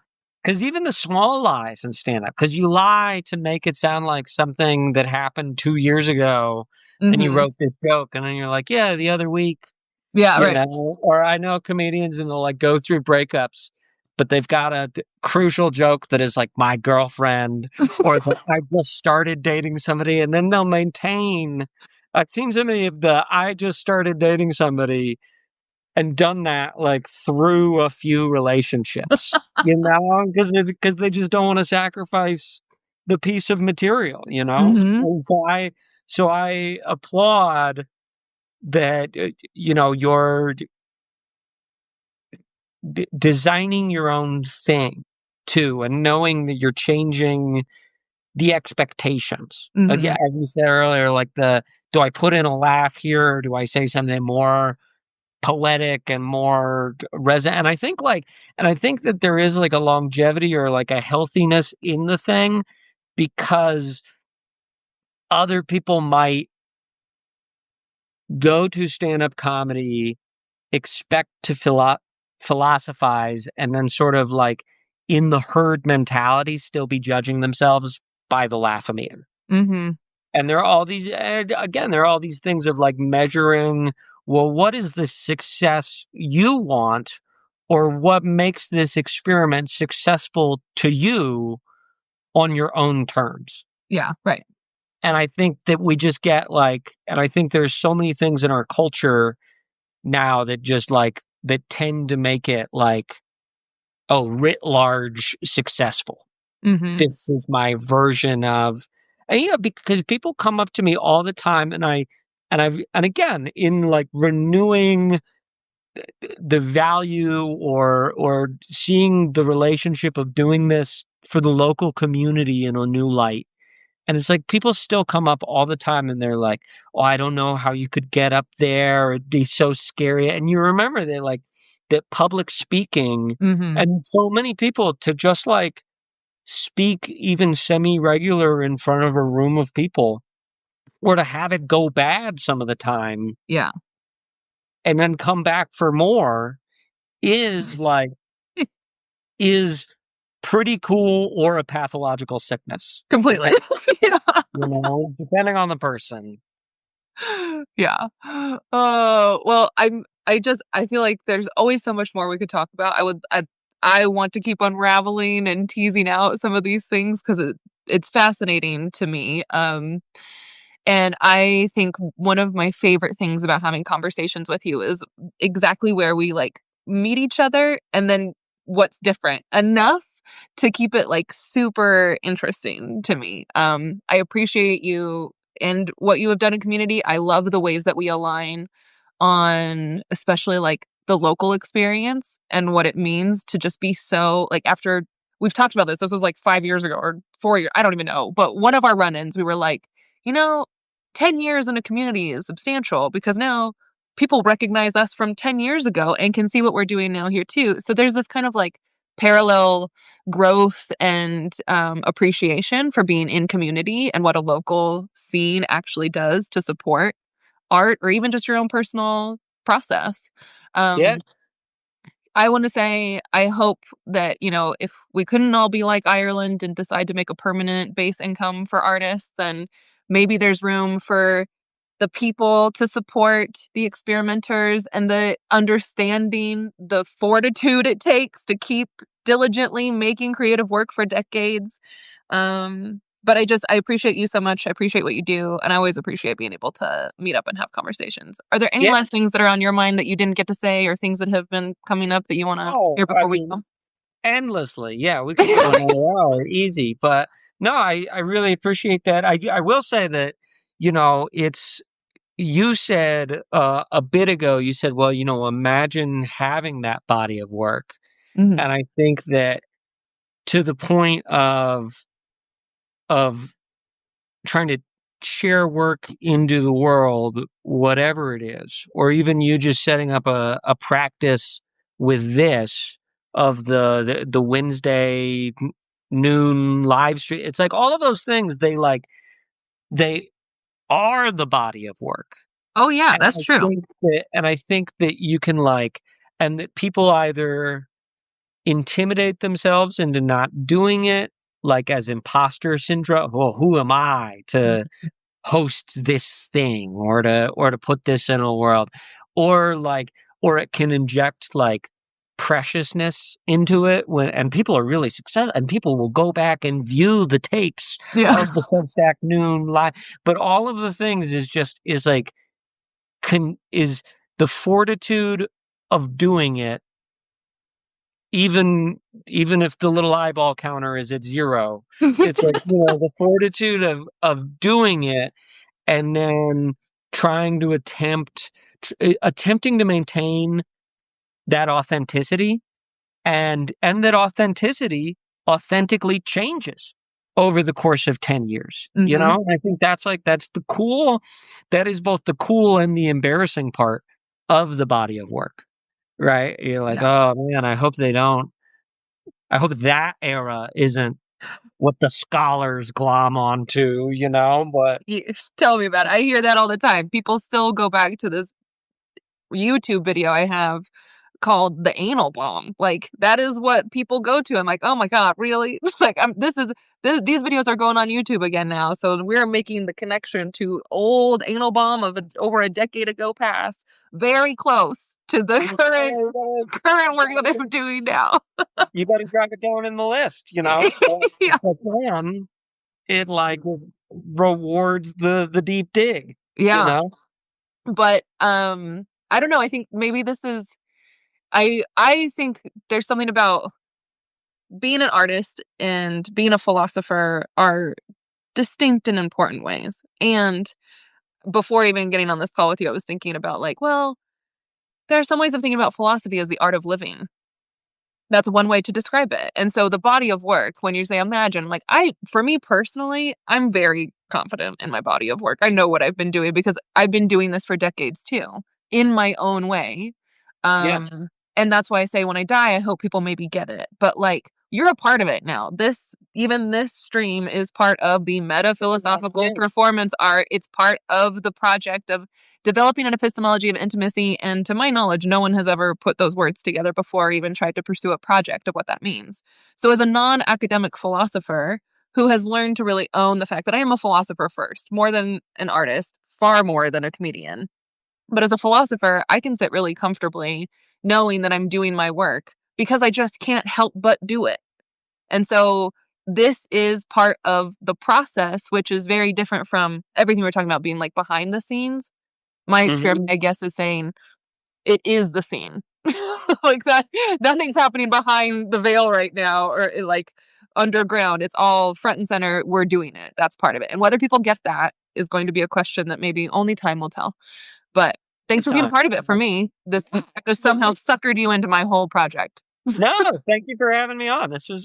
because even the small lies in stand up, because you lie to make it sound like something that happened 2 years ago, and you Mhm. wrote this joke, and then you're like, yeah, the other week, Yeah, right. or I know comedians and they'll like go through breakups, but they've got a crucial joke that is like my girlfriend, or that I just started dating somebody, and then they'll maintain. I've seen so many of the I just started dating somebody and done that like through a few relationships, because they just don't want to sacrifice the piece of material, Mhm. And so I applaud that you're designing your own thing too, and knowing that you're changing the expectations. Again, Mhm. as you said earlier, like do I put in a laugh here, or do I say something more poetic and more resonant? And I think that there is like a longevity or like a healthiness in the thing, because other people might go to stand-up comedy, expect to philosophize, and then sort of like in the herd mentality still be judging themselves by the laugh a meter. Mhm. And there are all these things of like measuring, well, what is the success you want, or what makes this experiment successful to you on your own terms. Yeah, right. And I think that we just get like, and I think there's so many things in our culture now that just like, that tend to make it like, oh, writ large successful. Mhm. This is my version of, and, because people come up to me all the time, and again, in like renewing the value, or seeing the relationship of doing this for the local community in a new light. And it's like people still come up all the time and they're like, oh, I don't know how you could get up there. It'd be so scary. And you remember that like that public speaking, Mhm. and so many people to just like speak even semi-regular in front of a room of people, or to have it go bad some of the time Yeah. and then come back for more, is like is pretty cool, or a pathological sickness, Completely. Yeah. depending on the person. Yeah. Oh, well, I feel like there's always so much more we could talk about. I want to keep unraveling and teasing out some of these things because it's fascinating to me. And I think one of my favorite things about having conversations with you is exactly where we like meet each other and then what's different enough to keep it like super interesting to me. I appreciate you and what you have done in community. I love the ways that we align on especially like the local experience and what it means to just be so like after we've talked about this was like 5 years ago or 4 years, I don't even know, but one of our run-ins we were like, you know 10 years in a community is substantial because now people recognize us from 10 years ago and can see what we're doing now here too. So there's this kind of like parallel growth and appreciation for being in community and what a local scene actually does to support art or even just your own personal process. Yeah. Um, I want to say, I hope that, if we couldn't all be like Ireland and decide to make a permanent base income for artists, then maybe there's room for the people to support the experimenters, and the understanding, the fortitude it takes to keep diligently making creative work for decades. But I appreciate you so much. I appreciate what you do, and I always appreciate being able to meet up and have conversations. Are there any Yeah. last things that are on your mind that you didn't get to say, or things that have been coming up that you want to Oh, hear I before we mean, go? endlessly. Yeah, we could go another hour easy. But no, I really appreciate that. I will say that, it's you said a bit ago, you said, well, imagine having that body of work. Mhm. And I think that to the point of trying to share work into the world, whatever it is, or even you just setting up a practice with this of the Wednesday noon live stream. It's like all of those things, they are the body of work. Oh, yeah, And that's true. I think that you can and that people either intimidate themselves into not doing it, like as imposter syndrome. Well, who am I to host this thing or to put this in a world? Or or it can inject preciousness into it and people are really successful and people will go back and view the tapes Yeah. of the Substack noon live. But all of the things is like is the fortitude of doing it, even if the little eyeball counter is at 0. It's like, the fortitude of doing it and then trying to attempting to maintain that authenticity, and that authenticity authentically changes over the course of 10 years. Mhm. I think that is both the cool and the embarrassing part of the body of work, right? You're like, Yeah. oh man, I hope that era isn't what the scholars glom onto, but Ye Tell me about it. I hear that all the time. People still go back to this YouTube video I have called the anal bomb. Like, that is what people go to. I'm like, "Oh my god, really?" Like, these videos are going on YouTube again now, so we're making the connection to old anal bomb of over a decade ago past, very close to the current work that I'm doing now. you better drop it down in the list, but Yeah. but then it rewards the deep dig, you Yeah. know? But, I don't know, I think maybe this is I think there's something about being an artist and being a philosopher are distinct in important ways. And before even getting on this call with you, I was thinking about like, well, there are some ways of thinking about philosophy as the art of living. That's one way to describe it. And so the body of work, when you say imagine, like for me personally, I'm very confident in my body of work. I know what I've been doing because I've been doing this for decades too, in my own way. Yeah. And that's why I say when I die, I hope people maybe get it. But like you're a part of it now. Even this stream is part of the meta philosophical Yeah. performance art. It's part of the project of developing an epistemology of intimacy. And to my knowledge, no one has ever put those words together before or even tried to pursue a project of what that means. So, as a non academic philosopher who has learned to really own the fact that I am a philosopher first, more than an artist, far more than a comedian. But as a philosopher, I can sit really comfortably knowing that I'm doing my work because I just can't help but do it. And so, this is part of the process, which is very different from everything we're talking about being like behind the scenes. My Mhm. experiment, I guess, is saying it is the scene. Like that nothing's happening behind the veil right now or like underground. It's all front and center. We're doing it. That's part of it. And whether people get that is going to be a question that maybe only time will tell. But thanks Good for being a time. part of it for me. This just somehow suckered you into my whole project. No, thank you for having me on. This was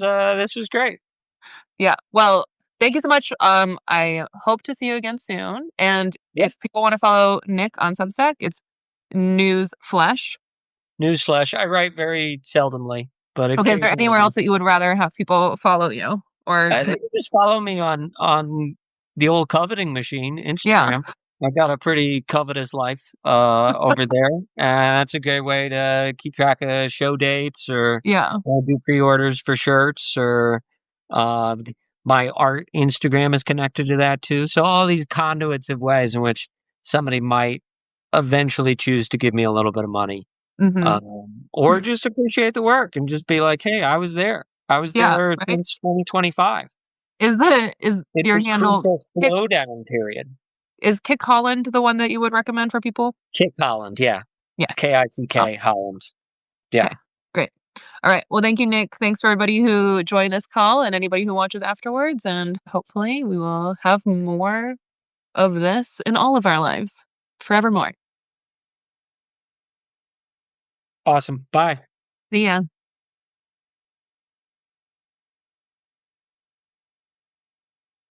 great. Yeah. Well, thank you so much. I hope to see you again soon. And Yep. if people want to follow Nick on Substack, it's News Flesh. Newsflash, I write very seldomly, but Okay, is there anywhere occasionally. else that you would rather have people follow you or I think you just follow me on the old coveting machine, yeah, Instagram. I got a pretty covetous life over there, and that's a great way to keep track of show dates or yeah. do pre-orders for shirts or my art Instagram is connected to that too. So all these conduits of ways in which somebody might eventually choose to give me a little bit of money, Mhm. or just appreciate the work and just be like, "Hey, I was there. I was Yeah, there right? since 2025." Is It your was handle crucial Kick slowdown period. is Kick Holland the one that you would recommend for people? Kick Holland, yeah. Yeah. Oh, Kick Holland. Yeah. okay. Great. Alright, well, thank you, Nick. Thanks for everybody who joined this call and anybody who watches afterwards, and hopefully we will have more of this in all of our lives forevermore. Awesome. Bye. See ya.